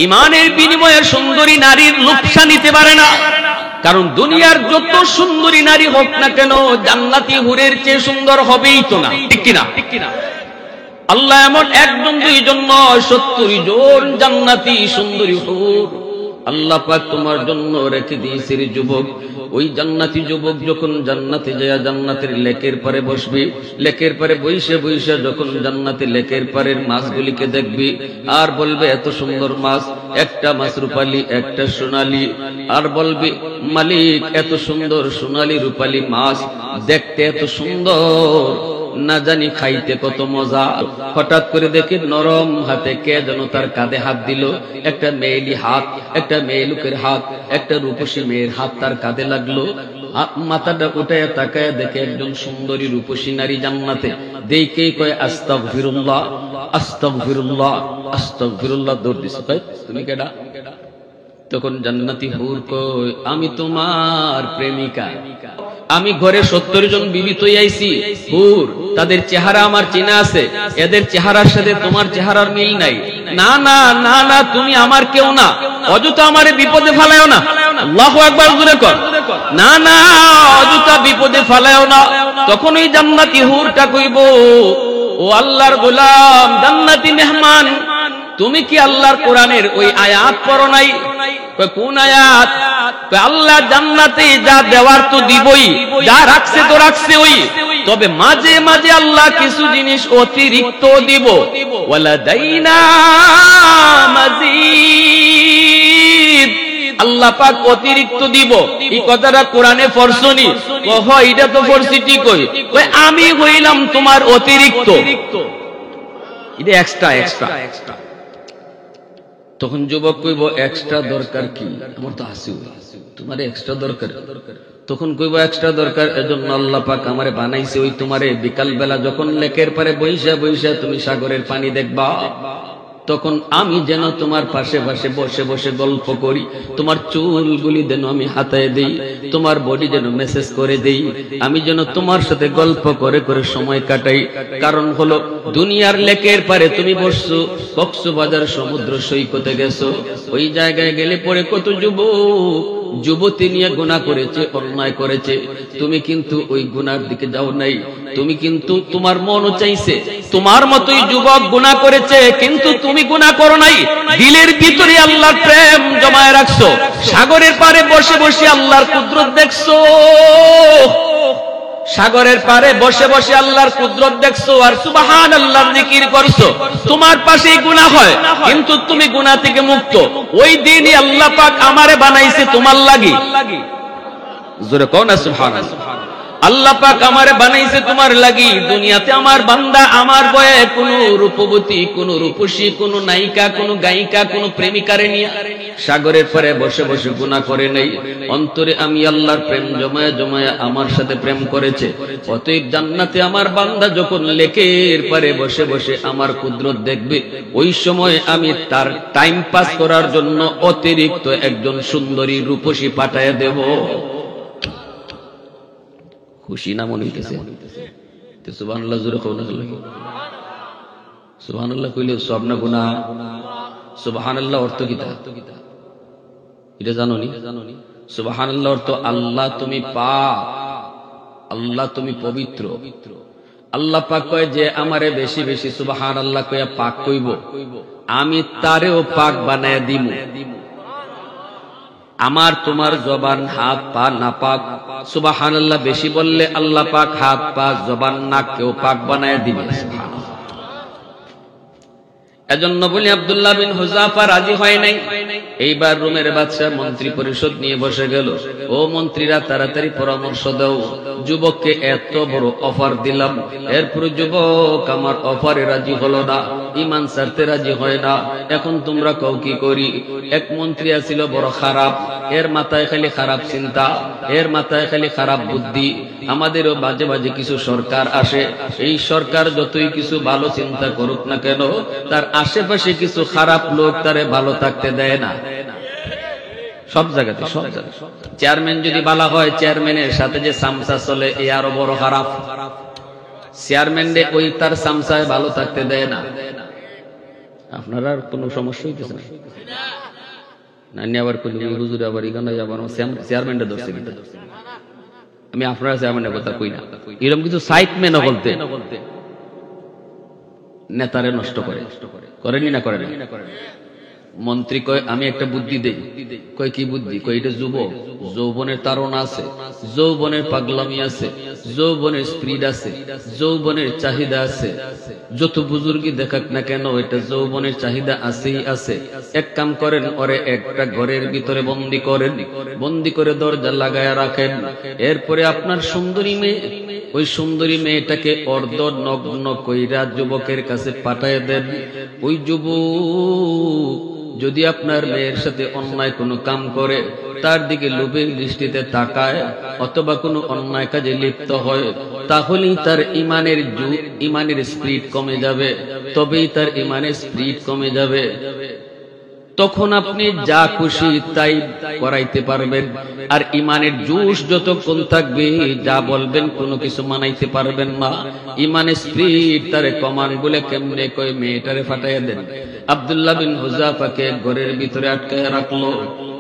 ইমানের বিনিময়ে সুন্দরী নারীর লুৎফা নিতে পারে না। কারণ দুনিয়ার যত সুন্দরী নারী হোক না কেন জান্নাতি হুরের চেয়ে সুন্দর হবেই তো না, ঠিক কিনা? আল্লাহ এমন একজন দুইজন নয়, 70 জন জান্নাতি সুন্দরী হুর আল্লাহ পাক তোমার জন্য রেখে দিয়েছে রে যুবক। ওই জান্নাতি যুবক যখন জান্নাতে যায় জান্নাতের লেকের পারে বসবে, লেকের পারে বইসে বইসে যখন জান্নাতে লেকের পারের মাছগুলিকে দেখবি আর বলবে এত সুন্দর মাছ, একটা মাছ রূপালী একটা সোনালী, আর বলবি মালিক এত সুন্দর সোনালী রূপালী মাছ দেখতে এত সুন্দর, না জানি খাইতে কত মজা। হঠাৎ করে দেখি নরম হাতে কে যেন তার কাঁধে হাত দিল, একটা মেয়েলি হাত, একটা মেয়ে লোকের হাত, একটা রূপসী মেয়ের হাত তার কাঁধে লাগলো। মাথাটা উঠায় তাকায় দেখে একজন সুন্দরী রূপসী নারী জান্নাতে, দেখেই কয় আস্তাগফিরুল্লাহ আস্তাগফিরুল্লাহ আস্তাগফিরুল্লাহ, দৌড় দিছে, কয় তুমি কেডা? তখন জান্নাতি হুর কয় আমি তোমার প্রেমিকা, আমি ঘরে 70 জন বিবি তৈ আইছি হুর, তাদের চেহারা আমার চেনা আছে, এদের চেহারার সাথে তোমার চেহারার মিল নাই। না না না না, তুমি আমার কেউ না, অযথা আমারে বিপদে ফেলায়ও না। আল্লাহু আকবার জোরে কর। না না, অযথা বিপদে ফেলায়ও না। তখন ওই জান্নাতি হুরটা কইব, ও আল্লাহর গোলাম জান্নাতি মেহমান, তুমি কি আল্লাহর কোরআনের ওই আয়াত পড়ো নাই? কোন আয়াত? আল্লাহ জান্নাতে যা দেওয়ার তো দিবই, যা রাখছে তো রাখছে ওই, তবে মাঝে মাঝে আল্লাহ কিছু জিনিস অতিরিক্ত দিব। ওয়ালাদাইনা মাজিদ, আল্লাহ পাক অতিরিক্ত দিব। এই কথাটা কোরআনে পড়ছনি? হয় এটা তো পড়ছি ঠিকই, আমি হইলাম তোমার অতিরিক্ত, এটা এক্সট্রা এক্সট্রা। তখন যুবক কইব এক্সট্রা দরকার কি? আমার তো হাসি, তোমার এক্সট্রা দরকার। তখন কইব এক্সট্রা দরকার এজন্য আল্লাহ পাক আমারে বানাইছে, ওই তোমারে বিকাল বেলা যখন লেকের পারে বইসা বইসা তুমি সাগরের পানি দেখবা, তখন আমি যেন তোমার পাশে পাশে বসে বসে গল্প করি, তোমার চুলগুলি যেন আমি হাতায় দেই, তোমার বডি যেন মেসেজ করে দেই, আমি যেন তোমার সাথে গল্প করে করে সময় কাটাই। কারণ হলো দুনিয়ার লেকের পারে তুমি বসছো, কক্সবাজার সমুদ্র সৈকতে গেছো, ওই জায়গায় গেলে পরে কত যুবতী নিয়ে গুনাহ করেছে, অন্যায় করেছে, তুমি কিন্তু ওই গুনার দিকে যাও নাই। তুমি কিন্তু তোমার মনও চাইছে তোমার মতোই যুবক গুনাহ করেছে, কিন্তু তুমি গুনাহ করো নাই। দিলের ভিতরে আল্লাহর প্রেম জমায় রাখছো, সাগরের পারে বসে বসে আল্লাহর কুদরত দেখছো, সাগরের পারে বসে বসে আল্লাহর কুদরত দেখছো আর সুবহানাল্লাহ জিকির করছো। তোমার পাশেই গুনাহ হয় কিন্তু তুমি গুনাহ থেকে মুক্ত। ওই দিনই আল্লাহ পাক আমারে বানাইছে তোমার লাগি, জোরে কও না সুবহানাল্লাহ। আল্লাহ পাক আমারে বানাইছে তোমার লাগি। দুনিয়াতে আমার বান্দা আমার বয়ে কোনো রূপবতী, কোনো রূপসী, কোনো নায়িকা, কোনো গায়িকা, কোনো প্রেমিকারে নিয়ে সাগরের পারে বসে বসে গুনাহ করে নাই। অন্তরে আমি আল্লাহর প্রেম জমায়া জমায়া আমার সাথে প্রেম করেছে। অতএব জান্নাতে আমার বান্দা যখন লেকের পারে বসে বসে আমার কুদরত দেখবে, ওই সময় আমি তার টাইম পাস করার জন্য অতিরিক্ত একজন সুন্দরী রূপসী পাঠায় দেব। খুশি না মনে হইতেছে? সুবহানাল্লাহ জোরে কও না। সুবহানাল্লাহ কইলে সব না গুনাহ? সুবহানাল্লাহ অর্থ কিটা এটা জানো নি? সুবহানাল্লাহ অর্থ আল্লাহ তুমি পাক, আল্লাহ তুমি পবিত্র। আল্লাহ পাক কয় যে আমারে বেশি বেশি সুবহানাল্লাহ কইয়া পাক কইব, আমি তারেও পাক বানায়া দিমু। আমার তোমার জবান হাত পা না পাক, সুবহানাল্লাহ বেশি বললে আল্লাহ পাক হাত পা জবান নাককেও পাক বানায় দিবেন। এজন্য বলি আব্দুল্লাহ বিন হুযাফা রাজি হয় নাই। এইবার রোমের বাদশা মন্ত্রী পরিষদ নিয়ে বসে গেল। ও মন্ত্রীরা তাড়াতাড়ি পরামর্শ দাও, যুবককে এত বড় অফার দিলাম, এরপরে যুবক আমার অফারে রাজি হলো না, ঈমান ছাড়তে রাজি হয় না, এখন তোমরা কও কি করি? এক মন্ত্রী আছিল বড় খারাপ, এর মাথায় খালি খারাপ চিন্তা, এর মাথায় খালি খারাপ বুদ্ধি। আমাদেরও বাজে বাজে কিছু সরকার আসে, এই সরকার যতই কিছু ভালো চিন্তা করুক না কেন, তার আশেপাশে কিছু খারাপ লোক তারে ভালো থাকতে দেয় না। সব জায়গাতে সব জায়গায় চেয়ারম্যান যদি ভালো হয়, চেয়ারম্যানের সাথে যে সামসা চলে এ আরো বড় খারাপ। চেয়ারম্যান রে ওই তার সামসায় ভালো থাকতে দেয় না। আপনারা আর কোনো সমস্যা হইতেছে না? নানি আবার কোন হুজুর আবার এখানে আবার চেয়ারম্যানটা ধরছে, কিন্তু আমি আপনারা চেয়ারম্যানের কথা কই না। এরকম কিছু সাইট মেন বলতে নেতারে নষ্ট করেনি না করেন? মন্ত্রী কয় আমি একটা বুদ্ধি দেই, কয় কি বুদ্ধি? কয় এটা যুবক, যৌবনের তাড়না আছে, যৌবনের পাগলামি আছে, যৌবনের স্পিড আছে, যৌবনের চাহিদা আছে। যত বুজুর্গি দেখাক না কেন এটা যৌবনের চাহিদা আছেই আছে। এক কাম করেন, ওরে একটা ঘরের ভিতরে বন্দি করেন, বন্দি করে দরজা লাগায়া রাখেন। এরপরে আপনার সুন্দরী মেয়ে, ওই সুন্দরী মেয়েটাকে অর্ধ নগ্ন কইরা যুবকের কাছে পাঠায় দেন। ওই যুবক যদি আপনার মেয়ের সাথে অন্যায় কোনো কাম করে, তার দিকে লোভের দৃষ্টিতে তাকায়, অথবা কোনো অন্যায় কাজে লিপ্ত হয়, তাহলেই তার ইমানের স্পিরিট কমে যাবে, তবেই তার ইমানের স্পিরিট কমে যাবে। তখন আপনি যা খুশি তাই করাইতে পারবেন। আর ইমানের জোশ যতক্ষণ থাকবে, যা বলবেন কোনো কিছু মানাইতে পারবেন না। ইমানের স্পিরিট তারে কমান বলে কেমনে কয় মেয়েটারে ফাটাইয়া দেন। আব্দুল্লাহ বিন হুযাফাকে ঘরের ভিতরে আটকায় রাখলো।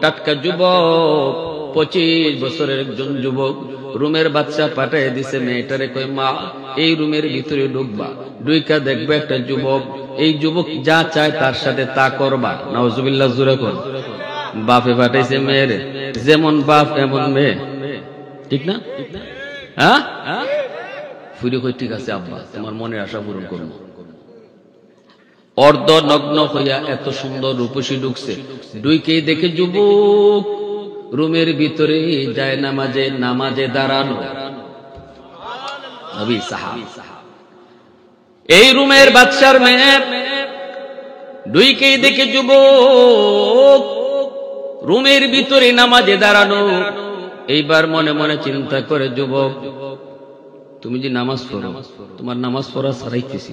টাটকা যুবক, 25 বছরের একজন যুবক, রুমের বাচ্চা পাঠাইয়া দিছে। মেয়েটারে কয় মা এই রুমের ভিতরে ঢুকবা, ঢুইকা দেখবে একটা যুবক, এই যুবক যা চায় তার সাথে তা করবা। নাউজুবিল্লাহ, জোরে কোন। বাপে পাঠাইছে মেয়েরে, যেমন বাপ এমন মেয়ে, ঠিক না? হ্যাঁ, ফুরি কই ঠিক আছে আব্বা, তোমার মনের আশা পূরণ করব। অর্ধ নগ্ন হইয়া এত সুন্দর রূপসী ঢুকছে। ঢুইকেই দেখে যুবক রুমের ভিতরে যায় নামাজে দাঁড়ানো। নবী সাহাবী, এই রুমের বাদশার মেয়ে দুইকেই দেখে যুবক রুমের ভিতরে নামাজে দাঁড়ানো। এইবার মনে মনে চিন্তা করে, যুবক তুমি যে নামাজ পড়ো, তোমার নামাজ পড়া ছাড়াইতেছি।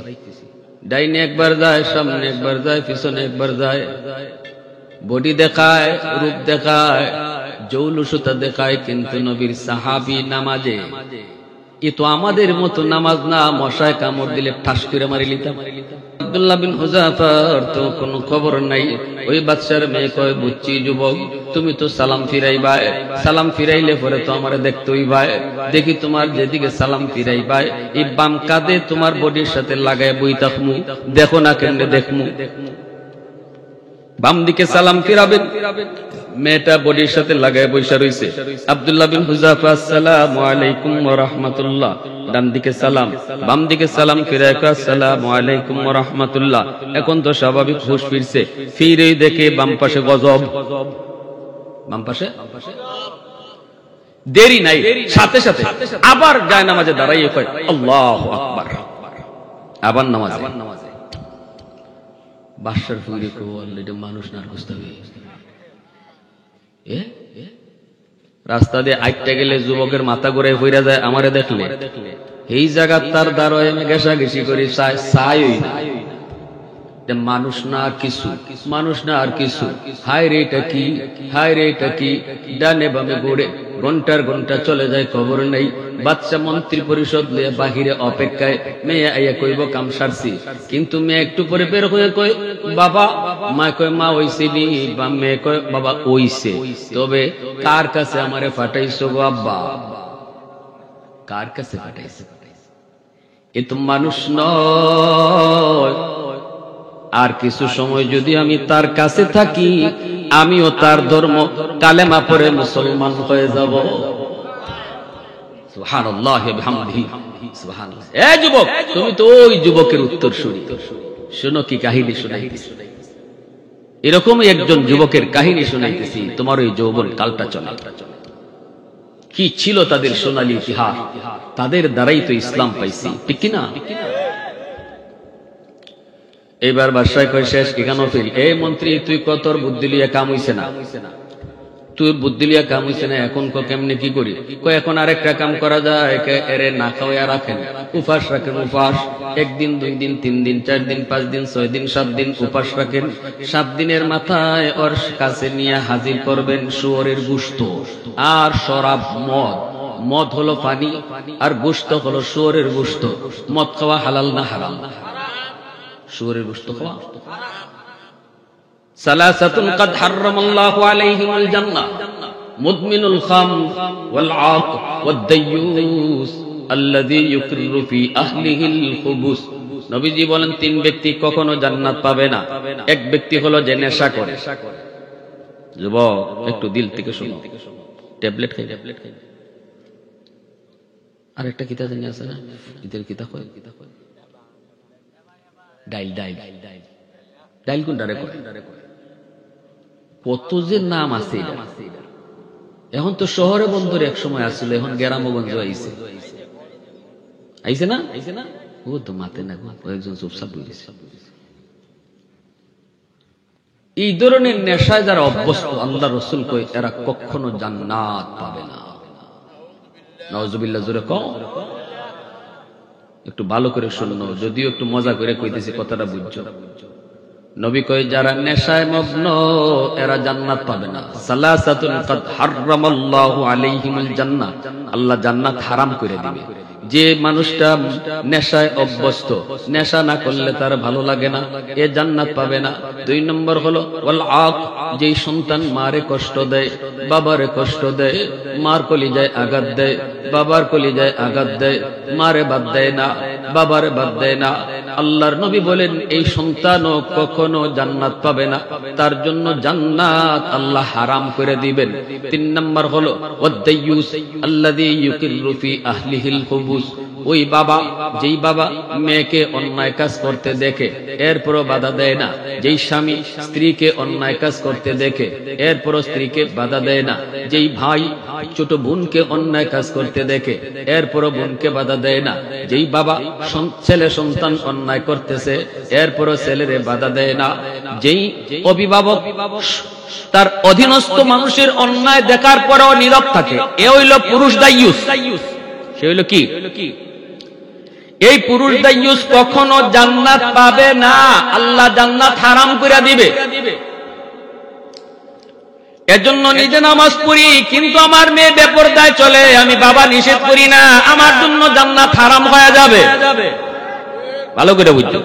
ডাইনে একবার যায়, সামনে একবার যায়, পিছনে একবার যায়, বডি দেখায়, রূপ দেখায়, জৌলুসতা দেখায়, কিন্তু নবীর সাহাবী নামাজে। এ তো আমাদের মতো নামাজ না, মশায় কামড় দিলে ঠাস করে মারি লিতাম। আব্দুল্লাহ বিন হুযাফার তো কোনো খবর নাই। ওই বাদশার মেয়ে কয়, বুঝছি যুবক, তুমি তো সালাম ফিরাইবা, সালাম ফিরাইলে পরে তো আমারে দেখতেই ভাই। দেখি তোমার যেদিকে সালাম ফিরাইবা, এই বাম কাঁধে তোমার বডির সাথে লাগায় বই থাকমু, দেখো না কেমনে দেখমু। বাম দিকে সালাম ফিরাবেন, মেয়েটা বডির সাথে লাগায় বৈশা রইছে। আব্দুল্লাহ বিন হুযাফা, আসসালামু আলাইকুম ওয়া রাহমাতুল্লাহ। ডান দিকে সালাম, বাম দিকে সালাম ফিরায় কয়, আসসালামু আলাইকুম ওয়া রাহমাতুল্লাহ। এখন তো স্বাভাবিক হুঁশ ফিরছে, ফিরেই দেখে বাম পাশে গজব। বাম পাশে দেরি নাই, সাথে সাথে আবার যায় নামাজে দাঁড়াইয়ে কয়, আল্লাহু আকবার। আবার নামাজে। বাদশার ফুরি কো, আল্লাহ, এটা মানুষ না বুঝতে হবে। রাস্তা দিয়ে আইটটা গেলে যুবকের মাথা ঘুরে ফিরে যায়, আমারে দেখলে এই জায়গা তার দ্বারায় আমি ঘেঁষাঘেঁষি করি, চাই না। মানুষ না আর কিছু, মানুষ না আর কিছু। হায় রে এটা কি, হায় রে এটা কি। ডানে বামে ঘুরে ঘন্টার ঘন্টা চলে যায়, খবর নেই। বাচ্চা মন্ত্রী পরিষদ লিয়ে বাহিরে অপেক্ষায়। মেয়ে আইয়া কইব কাম সারছি, কিন্তু মেয়ে একটু পরে বের হয়ে কয় বাবা। মা কয় মা হইছিনি, বা মেয়ে কয় বাবা হইছে। তবে কার কাছে আমারে ফাটাইছো গো আব্বা? কার কাছে ফাটাইছে? এ তো মানুষ নয়। আর কিছু সময় যদি আমি তার কাছে থাকি, আমিও তার ধর্ম কালেমা পড়ে মুসলমান হয়ে যাব। সুবহানাল্লাহ ওয়া বিহামদিহি, সুবহানাল্লাহ। এ যুবক, তুমি তো ওই যুবকের উত্তরসূরি। শোনো কি কাহিনী শোনাইতেছি। এরকমই একজন যুবকের কাহিনী শোনাইতেছি। তোমার ওই যৌবন কালটা চলে, কি ছিল তাদের সোনালী ইতিহাস, তাদের দ্বারাই তো ইসলাম পাইছি, ঠিক কিনা? এইবার বাদশাহ কয় শেষ এখানেও ফেল। এই মন্ত্রী, তুই কত বুদ্ধি লিয়া কাম হইছে না, তুই বুদ্ধি লিয়া কাম হইছে না, এখন কেমনে কি করি? কয় এখন আরেকটা কাম করা যায়, এরে না খাওয়া রাখেন, উপাস রাখেন। উপাস 1 দিন 2 দিন 3 দিন 4 দিন 5 দিন 6 দিন 7 দিন উপাস রাখেন। 7 দিনের মাথায় ওর কাছে নিয়ে হাজির করবেন শুয়োরের গোশত আর শরাব, মদ। মদ হলো পানি আর গোশত হলো শুয়োরের গোশত। মদ খাওয়া হালাল না হারাম? শুয়োরের গোশত খাওয়া সালাসাতুন কাদ হারামাল্লাহু আলাইহিমুল জান্নাহ মুদমিনুল খামর ওয়াল আক ওয়াদ দায়্যুস আল্লাযী ইউকিররু ফি আহলিহিল খুবুস। নবীজি বলেন তিন ব্যক্তি কখনো জান্নাত পাবে না। এক ব্যক্তি হলো যে নেশা করে। যুবক একটু দিল থেকে শুনো, ট্যাবলেট খাই, আরেকটা কিতা জানি আছে না, ঈদের কিতা কয়, ডাইল ডাইল ডাইল কোনটা রে কয়, কত যে নাম আছে এটা। এখন তো শহরে বন্ধুর এক সময় আসছিল, এখন গ্রামগঞ্জ আইছে, আইছে না, ও তো মাতে না, একজন চুপচাপ বুঝেছে। এই ধরনের নেশায় যারা অভ্যস্ত, আল্লাহ রসুল কই এরা কখনো জান্নাত পাবে না। নাউজুবিল্লাহ, জোরে কও, একটু ভালো করে শুনো, যদিও একটু মজা করে কইতেছি, কথাটা বুঝছো। নবী কই যারা নেশায় মগ্ন এরা জান্নাত পাবে না। সালাসাতুন কাদ হারামাল্লাহু আলাইহিমুল জান্নাহ, আল্লাহ জান্নাত হারাম করে দিবে। যে মানুষটা নেশায় অভ্যস্ত, নেশা না করলে তার ভালো লাগে না, এ জান্নাত পাবে না। দুই নম্বর হলো ওয়াল আক, যেই সন্তান মারে কষ্ট দেয়, বাবারে কষ্ট দেয়, মার কলিজায় আঘাত দেয়, বাবার কলিজায় আঘাত দেয়, মারে বাদ দেয় না, বাবারে বাদ দেয় না, আল্লাহর নবী বলেন এই সন্তানও কখনো জান্নাত পাবে না, তার জন্য জান্নাত আল্লাহ হারাম করে দিবেন। তিন নম্বর হলো ওয়াদ দায়্যুস আল্লাযী ইউকিররু ফি আহলিহিল খুবুস, ওই বাবা, যেই বাবা মেয়েকে অন্যায় কাজ করতে দেখে এরপরও বাধা দেয় না, যেই স্বামী স্ত্রীকে অন্যায় কাজ করতে দেখে এরপরও স্ত্রীকে বাধা দেয় না, যেই ভাই ছোট বোনকে অন্যায় কাজ করতে দেখে এরপরও বোনকে বাধা দেয় না, যেই বাবা ছেলে সন্তান অন্যায় করতেছে এরপরও ছেলেরে বাধা দেয় না, যেই অভিভাবক তার অধীনস্থ মানুষের অন্যায় দেখার পরেও নীরব থাকে, এ হইল পুরুষ দায়্যুস। সে হইল কি? এই পুরুষ দায়্যুস কখনো জান্নাত পাবে না, আল্লাহ জান্নাত হারাম করে দিবে। এজন্য নিজে নামাজ পড়ি, কিন্তু আমার মেয়ে বেপরদায় চলে, আমি বাবা নিষেধ করি না, আমার জন্য জান্নাত হারাম হয়ে যাবে। ভালো করে বুঝছো।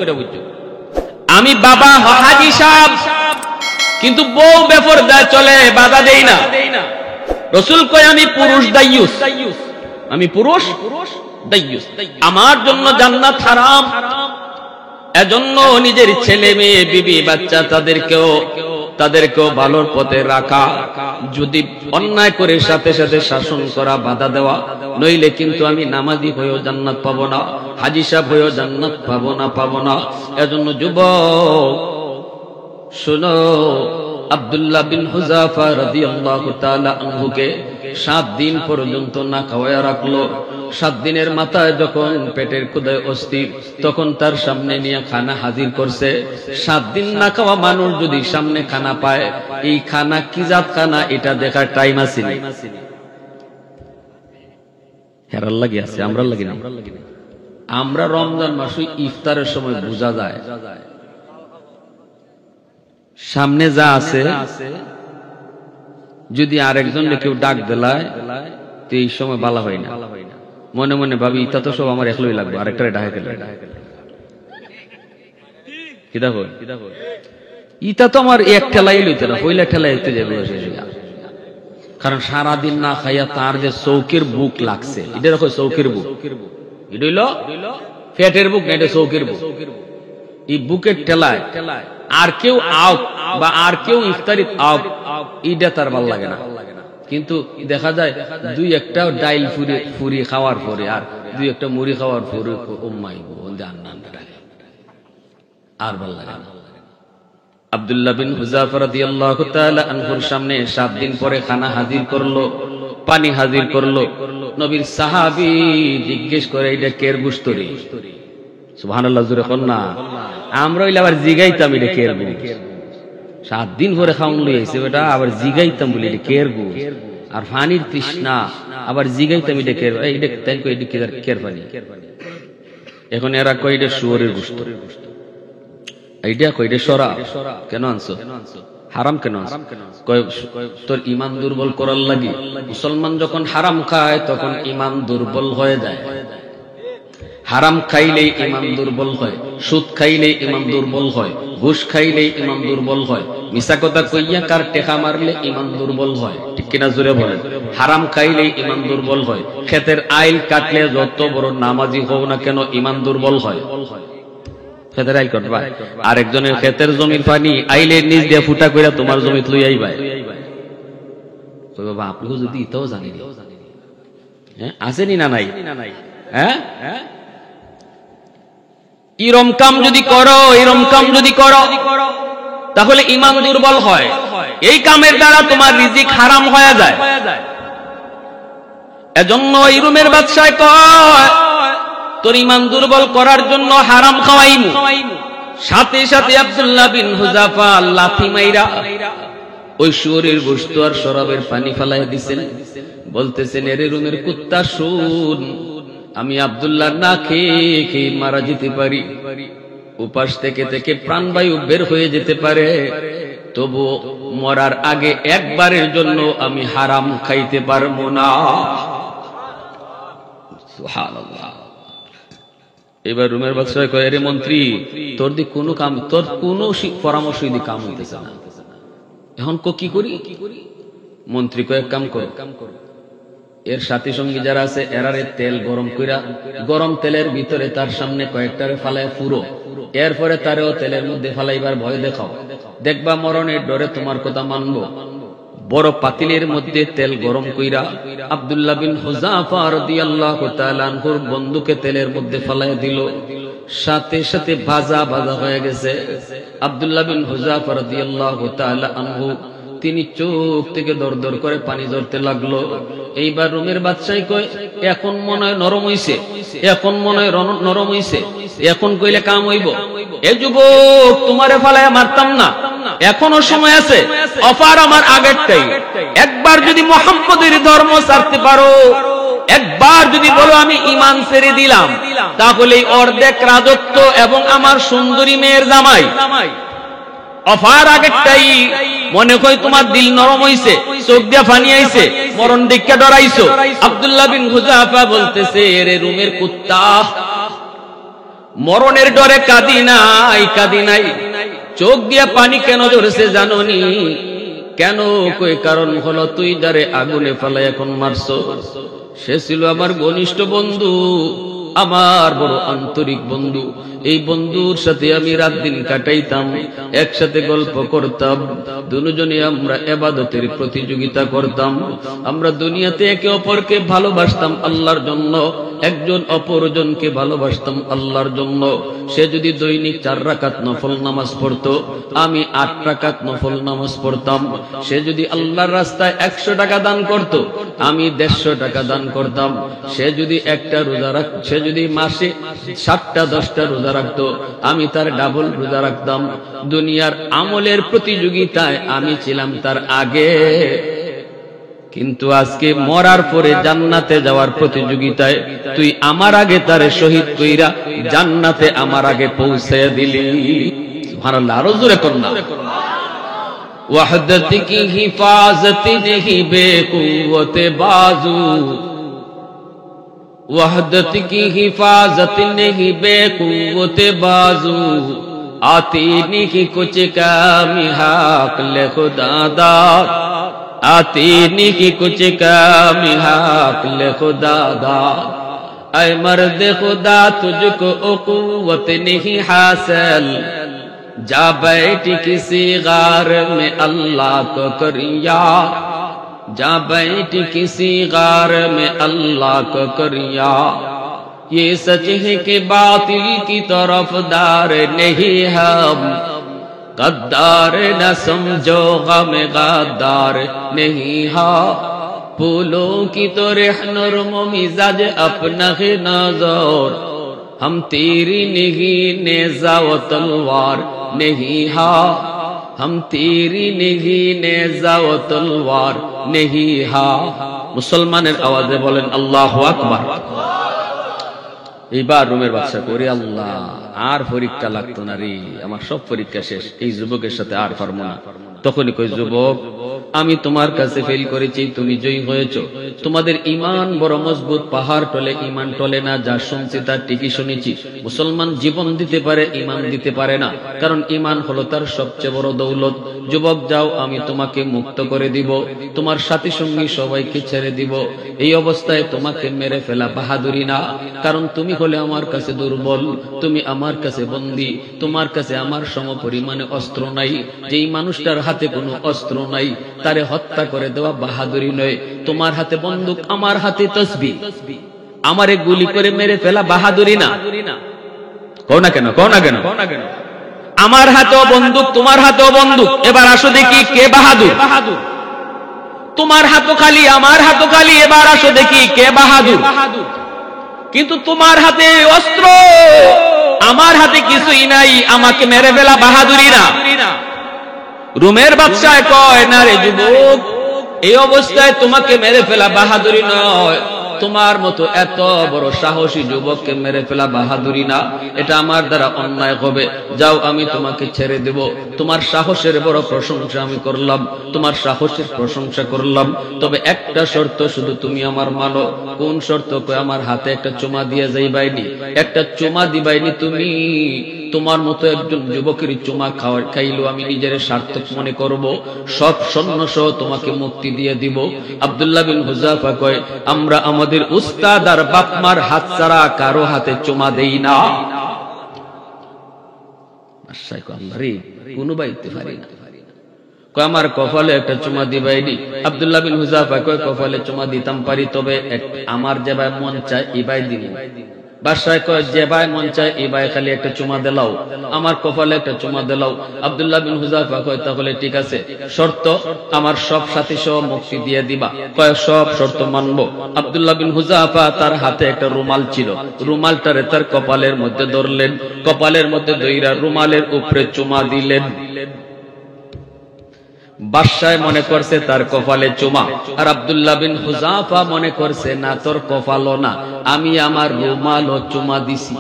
আমি বাবা হাজী সাহেব, কিন্তু বউ বেপরদায় চলে, বাধা দেই না। রাসূল কয় আমি পুরুষ দায়্যুস, আমি পুরুষ দায়্যুস, আমার জন্য জান্নাত হারাম। এজন্য নিজের ছেলে মেয়ে বিবি বাচ্চা তাদেরকেও ভালোর পথে রাখা, যদি অন্যায় করে সাথে সাথে শাসন করা, বাধা দেওয়া, নইলে কিন্তু আমি নামাজি হয়েও জান্নাত পাবো না, হাজী সাহেব হয়েও জান্নাত পাবো না। এজন্য যুবক শোনো, আব্দুল্লাহ বিন হুযাফা রাদিয়াল্লাহু তাআলা আনহুকে 7 দিন পর্যন্ত না খাওয়ায়া রাখলো। 7 দিনের মাথায় যখন পেটের ক্ষুধায় অস্থির, তখন তার সামনে নিয়ে খানা হাজির করছে। 7 দিন না খাওয়া মানুষ যদি সামনে খানা পায়, এই খানা কি জাত খানা এটা দেখার টাইম আছে না? হেরার লাগি আছে, আমরা লাগি না। আমরা রমজান মাসে ইফতারের সময় বোঝা যায় সামনে যা আছে, যদি আরেকজন কেউ ডাক দেলায় তো এই সময় বালা হয় না, মনে মনে ভাবি ইটা তো সব আমার একলাই লাগবে, আরেকটা ডাকে গেলে কিতা হয়, ইটা তো আমার এক ঠেলাই লইতে না, পয়লা ঠেলাই হইতে যাবে। কারণ সারাদিন না খাইয়া তার যে চৌকের বুক লাগছে, এটা দেখো চৌকের বুক, এটা হইল পেটের বুক না, এটা চৌকের বুক। এই বুকের ঠেলায় আর কেউ আউট বা আর কেউ ইফতারিত আউট, এইটা তার ভাল লাগে না। কিন্তু দেখা যায় দুই একটা ডাইল ফুরি খাওয়ার পরে আর দুই একটা মুড়ি খাওয়ার পরে আর ভাল লাগে না। আব্দুল্লাহ বিন হুযাফা রাদিয়াল্লাহু তাআলা আনহুর সামনে 7 দিন পরে খানা হাজির করলো, পানি হাজির করলো। নবীর সাহাবী জিজ্ঞেস করে এটা কের গোশত রে? সুবহানাল্লাহ, জোরে কোন না। আমরা হইলে আবার জিগাইতাম এটা কের গোশত। 7 দিন পরে খাওন লইছে বেটা, আবার জিগাইতাম বলি এটা কের গোশত। আর পানির তৃষ্ণা, আবার জিগাইতাম এটা কের, এইটা তাই কই এটা কের পানি। এখন এরা কই এটা শুয়োরের গোশত, এইটা কই এটা সরা। কেন আনছো? হারাম কেন আনছো? কয় তোর ঈমান দুর্বল করার লাগি। মুসলমান যখন হারাম খায় তখন ঈমান দুর্বল হয়ে যায়। হারাম খাইলেই ইমান দুর্বল হয়, সুদ খাইলেই ইমান দুর্বল হয়, ঘুষ খাইলেই ইমান দুর্বল হয়, মিছা কথা কইয়া কার টেকা মারলে ইমান দুর্বল হয়। ঠিক কিনা জোরে বলেন? হারাম খাইলেই ইমান দুর্বল হয়, ক্ষেতের আইল কাটলে যত বড় নামাজি হও না কেন ইমান দুর্বল হয়। ক্ষেতের আইল কাটবা, আরেকজনের ক্ষেতের জমির পানি আইলের নিচ দিয়ে ফুটা কইরা তোমার জমিতে লই আইবা। কই বাবা আপনি যদি ইতাও জানেন, হ্যাঁ আসেনি না নাই? হ্যাঁ এরম কাম যদি করো, এরম কাম যদি করো তাহলে ইমান দুর্বল হয়। এই কামের দ্বারা তোমার রিজিক হারাম হয়ে যায়। এজন্য এই রুমের বাদশাহ কয় তোর ইমান দুর্বল করার জন্য হারাম খাওয়াইমু। সাথে সাথে আব্দুল্লাহ বিন হুযাফা লাথি মাইরা ওই শুয়োরের গোশত আর শরাবের পানি ফালাইয়া দিছেন। বলতেছেন এরে রুমের কুত্তা শুন, আমি আব্দুল্লাহ না খেয়ে খেয়ে মারা যেতে পারি, উপাস থেকে থেকে প্রাণবায়ু বের হয়ে যেতে পারে, তবু মরার আগে একবারের জন্য আমি হারাম খাইতে পারবো না। সুবহানাল্লাহ। এবার রুমের বাদশাহ কয় রে মন্ত্রী, তোর দি কোনো কাম, তোর কোনো পরামর্শ দি কাম হইতেছে না, এখন কি করি? মন্ত্রী কয় এক কাম করো, এর সাথী সঙ্গী যারা আছে এরারে তেল গরম কইরা গরম তেলের ভিতরে তার সামনে কয়েকটারে ফালায় পুরো, এরপরে তারেও তেলের মধ্যে ফালাইবার ভয় দেখাও, দেখবা মরণের ডরে তোমার কথা মানবো। বড় পাতিলের মধ্যে তেল গরম কইরা আব্দুল্লাহ বিন হুযাফা রাদিয়াল্লাহু তাআলা আনহুর বন্দুকে তেলের মধ্যে ফালাইয়া দিল। সাথে সাথে ভাজা ভাজা হয়ে গেছে। আব্দুল্লাহ বিন হুযাফা রাদিয়াল্লাহু তাআলা আনহু তিনি চোখ থেকে দর দর করে পানি ঝরতে লাগলো। এইবার রুমের বাদশাহ কয় এখন মনে হয় নরম হইছে, এখন মনে হয় নরম হইছে, এখন কইলে কাম হইব। এ যুবক তোমারে ফালায়া মারতাম না, এখনো সময় আছে, অফার আমার আগেরটাই। একবার যদি মুহাম্মদের ধর্ম ছাড়তে পারো, একবার যদি বলো আমি ঈমান ছেড়ে দিলাম, তাহলে অর্ধেক রাজত্ব এবং আমার সুন্দরী মেয়ের জামাই। অফার আগেরটাই। মনে হয় তোমার দিল নরম হইছে, চোখ দিয়া ফানি আইছে, মরণ দেখে ডরাইছো। আব্দুল্লাহ বিন হুযাফা বলতেছে এরে রুমের কুত্তা, মরণের ডরে কাঁদি নাই, কাঁদি নাই। চোখ দিয়া পানি কেন ঝরছে জানোনি? কেন? কই কারণ হলো তুই যারে আগুনে ফেলাই এখন মারছো, সে ছিল আমার ঘনিষ্ঠ বন্ধু, আমার বড় আন্তরিক বন্ধু। এই বন্ধুর সাথে আমি রাত দিন কাটাইতাম, একসাথে গল্প করতাম, দুজনে আমরা ইবাদতের প্রতিযোগিতা করতাম, আমরা দুনিয়াতে একে অপরকে ভালোবাসতাম আল্লাহর জন্য, একজন অপরজনকে ভালোবাসতাম আল্লাহর জন্য। সে যদি দৈনিক 4 রাকাত নফল নামাজ পড়তো, আমি 8 রাকাত নফল নামাজ পড়তাম। সে যদি আল্লাহর রাস্তায় 100 টাকা দান করত, আমি 150 টাকা দান করতাম। সে যদি একটা রোজা রাখত, সে যদি মাসে 7টা 10টা রোজা রাখতো, আমি তার ডাবল রোজা রাখতাম। দুনিয়ার আমলের প্রতিযোগিতায় আমি ছিলাম তার আগে, কিন্তু আজকে মরার পরে জান্নাতে যাওয়ার প্রতিযোগিতায় তুই আমার আগে তারে শহীদ কইরা জান্নাতে আমার আগে পৌঁছে দিলি। সুবহানাল্লাহ। আরো জোরে করুন না। ওয়াহদত কি হিফাজত নেহি বেকুওতে বাজু, वहदत की हिफाजत नहीं बेकुवत बाजू, आती नहीं कुछ कामी हाक ले खुदा दाद, आती नहीं कुछ कामी हाक ले खुदा दाद। ऐ मर्द खुदा तुझको उक़ुव्वत नहीं हासिल, जा बैठ किसी गार में अल्लाह को कर याद, जा बैठ किसी गार में अल्लाह को कर याद। ये सच है कि बातिल की तरफदार नहीं हम, गद्दार न समझो गम गद्दार नहीं है। फूलों की तो रहनुम मिजाज अपना है नजर, हम तेरी नहीं नेज़ा व तलवार नहीं है, हम तेरी नहीं नेज़ा व तलवार नहीं है। मुसलमाনের আওয়াজে বলেন আল্লাহু আকবার। এইবার রুমের বাদশা করে আল্লাহ আর পরীক্ষা লাগতো না রে, আমার সব পরীক্ষা শেষ, এই যুবকের সাথে আর পারবো না। তখনই কই যুবক আমি তোমার কাছে ফেল করেছি, তুমি জয়ী হয়েছো। তোমাদের ঈমান বড় মজবুত, পাহাড় টলে ঈমান টলে না। যা শুনছি তা ঠিকই শুনেছি। মুসলমান জীবন দিতে পারে, ঈমান দিতে পারে না, কারণ ঈমান হলো তার সবচেয়ে বড় দৌলত। যুবক যাও, আমি তোমাকে মুক্ত করে দিব, তোমার সাথী সঙ্গী সবাইকে ছেড়ে দিব। এই অবস্থায় তোমাকে মেরে ফেলা বাহাদুরি না, কারণ তুমি হলে আমার কাছে দুর্বল, তুমি আমার কাছে বন্দী, তোমার কাছে আমার সম পরিমাণে অস্ত্র নাই। যেই মানুষটার হাতে কোনো অস্ত্র নাই তারে হত্যা করে দেওয়া বাহাদুরি নয়। তোমার হাতে বন্দুক, আমার হাতে তসবিহ, আমারে গুলি করে মেরে ফেলা বাহাদুরি না। কও না কেন, কও না কেন? আমার হাতেও বন্দুক, তোমার হাতেও বন্দুক। এবার আসো দেখি কে বাহাদুর। তোমার হাতও খালি, আমার হাতও খালি। এবার আসো দেখি কে বাহাদুর। কিন্তু তোমার হাতে অস্ত্র, আমার হাতে কিছুই নাই, আমাকে মেরে ফেলা বাহাদুরি না। রোমের বাদশাহ কয়, না রে যুবক, এই অবস্থায় তোমাকে মেরে ফেলা বাহাদুরি নয়, তোমার মতো এত বড় সাহসী যুবককে মেরে ফেলা বাহাদুরি না, এটা আমার দ্বারা অন্যায় হবে। যাও, আমি তোমাকে ছেড়ে দেব। তোমার সাহসের বড় প্রশংসা আমি করলাম, তোমার সাহসের প্রশংসা করলাম, তবে একটা শর্ত শুধু তুমি আমার মানো। কোন শর্ত? কয়, আমার হাতে একটা চুমা দিয়ে যাইবাইনি, একটা চুমা দিবাইনি তুমি। তোমার মতো একজন যুবকের চুমা খাইলো আমি নিজের সার্থক মনে করব, সব সৈন্য সহ তোমাকে মুক্তি দিয়ে দিব। আব্দুল্লাহ বিন হুযাফা কয়, আমরা আমাদের উস্তাদ আর বাপমার হাত ছাড়া কারো হাতে চুমা দেই না। কোনো বাইতে পারি না। কয়, আমার কপালে একটা চুমা দিবাইনি। আব্দুল্লাহ বিন হুযাফা কয়, কপালে চুমা দিতাম পারি, তবে আমার যে ভাই মন চায় এই ভাই দিব। বাদশাহ কয়, যে ভাই মন চায় এই ভাই খালি একটা চুমা দিলাও, আমার কপালে একটা চুমা দিলাও। আব্দুল্লাহ বিন হুযাফা কয়, তাহলে ঠিক আছে, শর্ত আমার সব সাথী সহ মুক্তি দিয়ে দিবা। কয়, সব শর্ত মানবো। আব্দুল্লাহ বিন হুযাফা তার হাতে একটা রুমাল ছিল, রুমালটারে তার কপালের মধ্যে ধরলেন, কপালের মধ্যে ধইরা রুমালের উপরে চুমা দিলেন। বাদশাহ মনে করছে তার কপালে চুমা, আর আব্দুল্লাহ বিন হুযাফা মনে করছে না, তোর কপালও না, আমি আমার রুমালও চুমা দিছি।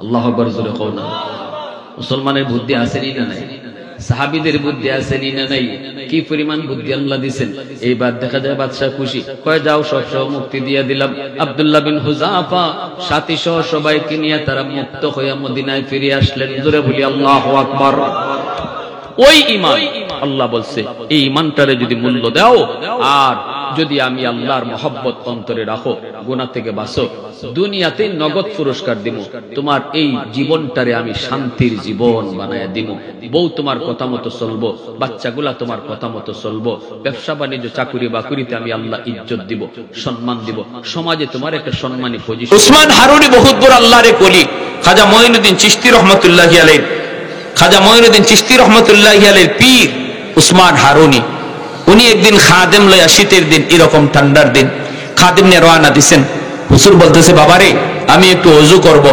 আল্লাহু আকবার জোরে কও না। মুসলমানের বুদ্ধি আসেনি না নাই? সাহাবীদের বুদ্ধি আসেনি না নাই? কি পরিমাণ বুদ্ধি আল্লাহ দিবেন। এইবার দেখা যায় বাদশাহ খুশি, কয়, যাও, সব সহ মুক্তি দিয়ে দিলাম। আব্দুল্লাহ বিন হুযাফা সাথী সহ সবাইকে নিয়ে তারা মুক্ত হয়ে মদিনায় ফিরে আসলেন। জোরে বলি আল্লাহু আকবার। ওই ঈমান, আল্লাহ বলছে, এই ঈমানটারে যদি মূল্য দাও, আর যদি আমি আল্লাহর মহব্বত অন্তরে রাখো, গুনাহ থেকে বাঁচো, দুনিয়াতে নগদ পুরস্কার দিব, তোমার এই জীবনটারে আমি শান্তির জীবন বানায়া দিব। বউ তোমার কথা মতো চলবো, বাচ্চাগুলা তোমার কথা মতো চলবো, ব্যবসা বাণিজ্য চাকুরি বাকুরিতে আমি আল্লাহ ইজ্জত দিব, সম্মান দিব, সমাজে তোমার একটা সম্মানী পজিশন। উসমান হারুনি বহুত বড় আল্লাহর কলি। খাজা মঈনুদ্দিন চিশতি রহমাতুল্লাহি আলাইহি, খাজা মঈনুদ্দিন চিশতি রহমাতুল্লাহি আলাইহির পীর উসমান হারুনি, উনি একদিন খাদেম লয়া, শীতের দিন, এরকম ঠান্ডার দিন, খাদেম নিয়ে রওনা দিছেন। হুজুর বলতেছে, বাবারে আমি একটু ওযু করব,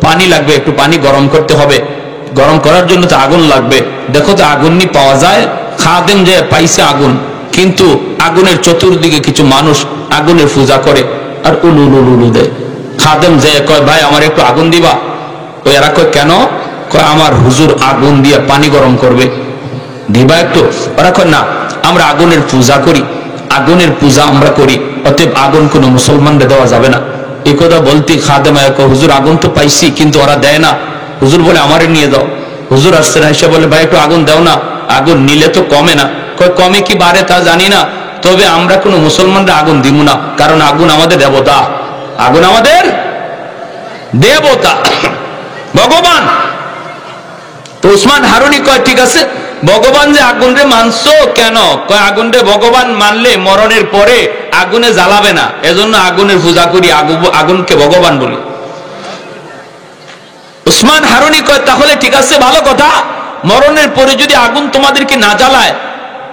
পানি লাগবে, একটু পানি গরম করতে হবে, গরম করার জন্য তো আগুন লাগবে, দেখো তো আগুন নি পাওয়া যায়। খাদেম যে পাইছে আগুন, কিন্তু আগুনের চতুর্দিকে কিছু মানুষ আগুনের পূজা করে আর উলু উলু উলু দেয়। খাদেম যে কয়, ভাই আমার একটু আগুন দিবা? ওই এরা কয়, কেন? কয়, আমার হুজুর আগুন দিয়ে পানি গরম করবে, দিবা একটু? ওরা কয়, না, আমরা আগুনের পূজা করি, আগুনের পূজা আমরা করি, অতএব আগুন কোনো মুসলমানদের দেওয়া যাবে না। এই কথা বলতে খাদেম কয়, হুজুর আগুন তো পাইছি, কিন্তু ওরা দেয় না। হুজুর বলে, আমারে নিয়ে দাও। হুজুর আসছে না, এসে বলে, ভাই একটু আগুন দাও না, আগুন নিলে তো কমে না। কয়, কমে কি বাড়ে তা জানি না, তবে আমরা কোনো মুসলমানরা আগুন দিব না, কারণ আগুন আমাদের দেবতা, আগুন আমাদের দেবতা, ভগবান। তো উসমান হারুনি কয়, ঠিক আছে, ভগবান যে আগুন রে মানছো কেন? কয়, আগুন রে ভগবান মানলে মরণের পরে আগুনে জ্বালাবে না, এজন্য আগুনের পূজা করি, আগুনকে ভগবান বলি। উসমান হারুনি কয়, তাহলে ঠিক আছে, ভালো কথা, মরণের পরে যদি আগুন তোমাদেরকে না জ্বালায়,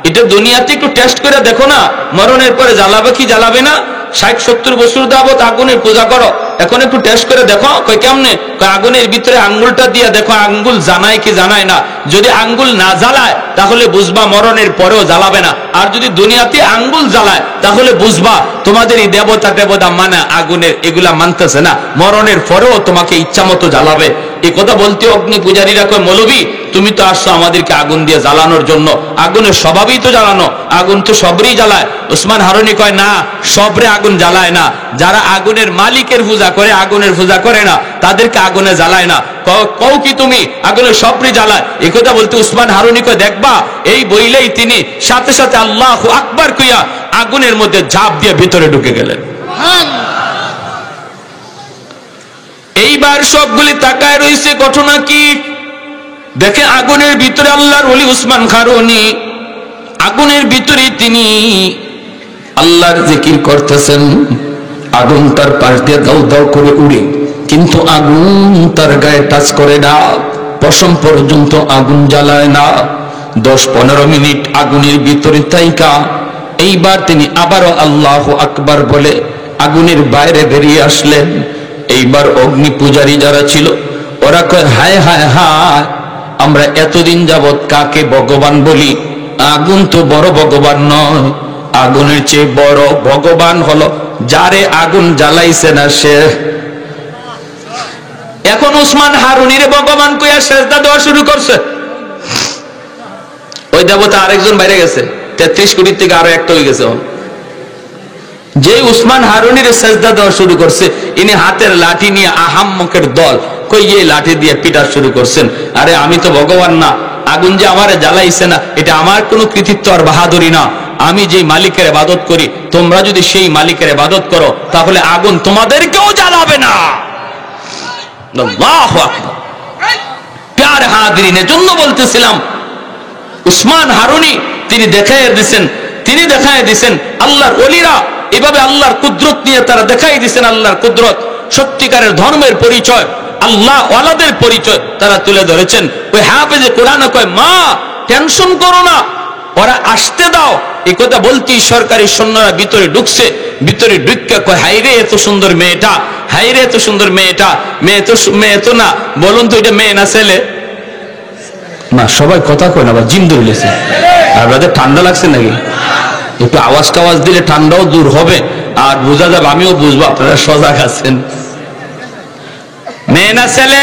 এটা দুনিয়াতে একটু টেস্ট করে দেখো না, মরণের পরে জ্বালাবে কি জ্বালাবে না। 60-70 বছর যাবত আগুনের পূজা করো, এখন একটু টেস্ট করে দেখো। কয়, কেমনে? কয়, আগুনের ভিতরে আঙ্গুলটা দিয়ে দেখো আঙ্গুল জানায় কি জানায় না, যদি আঙ্গুল না জ্বালায় তাহলে বুঝবা মরণের পরেও জ্বালাবে না, আর যদি দুনিয়াতে আঙ্গুল জ্বালায় তাহলে বুঝবা তোমাদের এই দেবতা টেবতা মানে আগুনের এগুলা মানতেছে না, মরণের পরেও তোমাকে ইচ্ছা মতো জ্বালাবে। এই কথা বলতে অগ্নি পূজারীরা কয়, মৌলভী তুমি তো আসছো আমাদেরকে আগুন দিয়ে জ্বালানোর জন্য, আগুনের স্বভাবই তো জ্বালানো, আগুন তো সবরই জ্বালায়। ওসমান হারুনি কয়, না, সবরে আগুন জ্বালায় না, যারা আগুনের মালিকের পূজা করে, আগুনের পূজা করে না, তাদেরকে আগুনে জ্বালায় না। কও কি তুমি আগুনের সবরে জ্বালায়? এই কথা বলতে উসমান হারুনি কয়, দেখবা, এই বইলেই তিনি সাথে সাথে আল্লাহু আকবার কইয়া আগুনের মধ্যে ঝাঁপ দিয়ে ভিতরে ঢুকে গেলেন। এইবার সবগুলি তাকায় রয়েছে, ঘটনা কি? দেখে আগুনের ভিতরে আল্লাহর ওলি উসমান হারুনি, আগুনের ভিতরে তিনি আল্লাহর জিকির করতেছেন। আগুন তার পাশ দিয়ে দাউ দাউ করে উড়ে, কিন্তু আগুন তার গায়ে টাচ করে না, পশম পর্যন্ত আগুন জ্বালায় না। 10-15 মিনিট আগুনের ভিতরে তাইকা এইবার তিনি আবারও আল্লাহু আকবার বলে আগুনের বাইরে বেরিয়ে আসলেন। এইবার অগ্নি পূজারী যারা ছিল ওরা কয়, হায় হায় হায়, আমরা এতদিন যাবৎ কাকে ভগবান বলি? আগুন তো বড় ভগবান নয়, আগুনের চেয়ে বড় ভগবান হলো যারে আগুন জ্বালাইছে না সে। এখন উসমান হারুনির ভগবান কইয়া সেজদা দেওয়া শুরু করছে। ওই দেবতা আরেকজন বাইরে গেছে, 33 কোটির থেকে আরো একটা হয়ে গেছে। যে উসমান হারুনির সেজদা দেওয়া শুরু করছে, ইনি হাতের লাঠি নিয়ে আহাম্মকের দল কই এই লাঠি দিয়ে পিটা শুরু করছেন। আরে আমি তো ভগবান না, আগুন যে আমারে জ্বালাইছে না এটা আমার কোনো কৃতিত্ব আর বাহাদুরি না। আমি যে মালিকের ইবাদত করি, তোমরা যদি সেই মালিকের ইবাদত করো তাহলে আগুন তোমাদেরকেও জ্বালাবে না। আল্লাহু আকবার। প্যারে হাজিরিনের জন্য বলতেছিলাম, উসমান হারুনি তিনি দেখায় দিয়েছেন আল্লাহর ওলিরা এভাবে আল্লাহর কুদরত নিয়ে তারা দেখাই দিয়েছেন আল্লাহর কুদরত, সত্যিকারের ধর্মের পরিচয়, আল্লাহ ওয়ালাদের পরিচয় তারা তুলে ধরেছেন। ওই হাফেজে কোরআন কয়, মা টেনশন করো না, ওরা আসতে দাও। এই কথা বলতেই সরকারি সৈন্যরা ভিতরে ঢুকছে। ভিতরে ঢুকে কয়, হাইরে এত সুন্দর মেয়েটা, হাইরে এত সুন্দর মেয়েটা। মেয়ে তো না, বলুন তো এটা মেয়ে না ছেলে? না, সবাই কথা কয় না, আবার জিম ধরেছে। আপনাদের ঠান্ডা লাগছে নাকি? একটু আওয়াজ টাওয়াজ দিলে ঠান্ডাও দূর হবে আর বোঝা যাবে, আমিও বুঝবো আপনারা সজাগ আছেন। মেয়ে না ছেলে?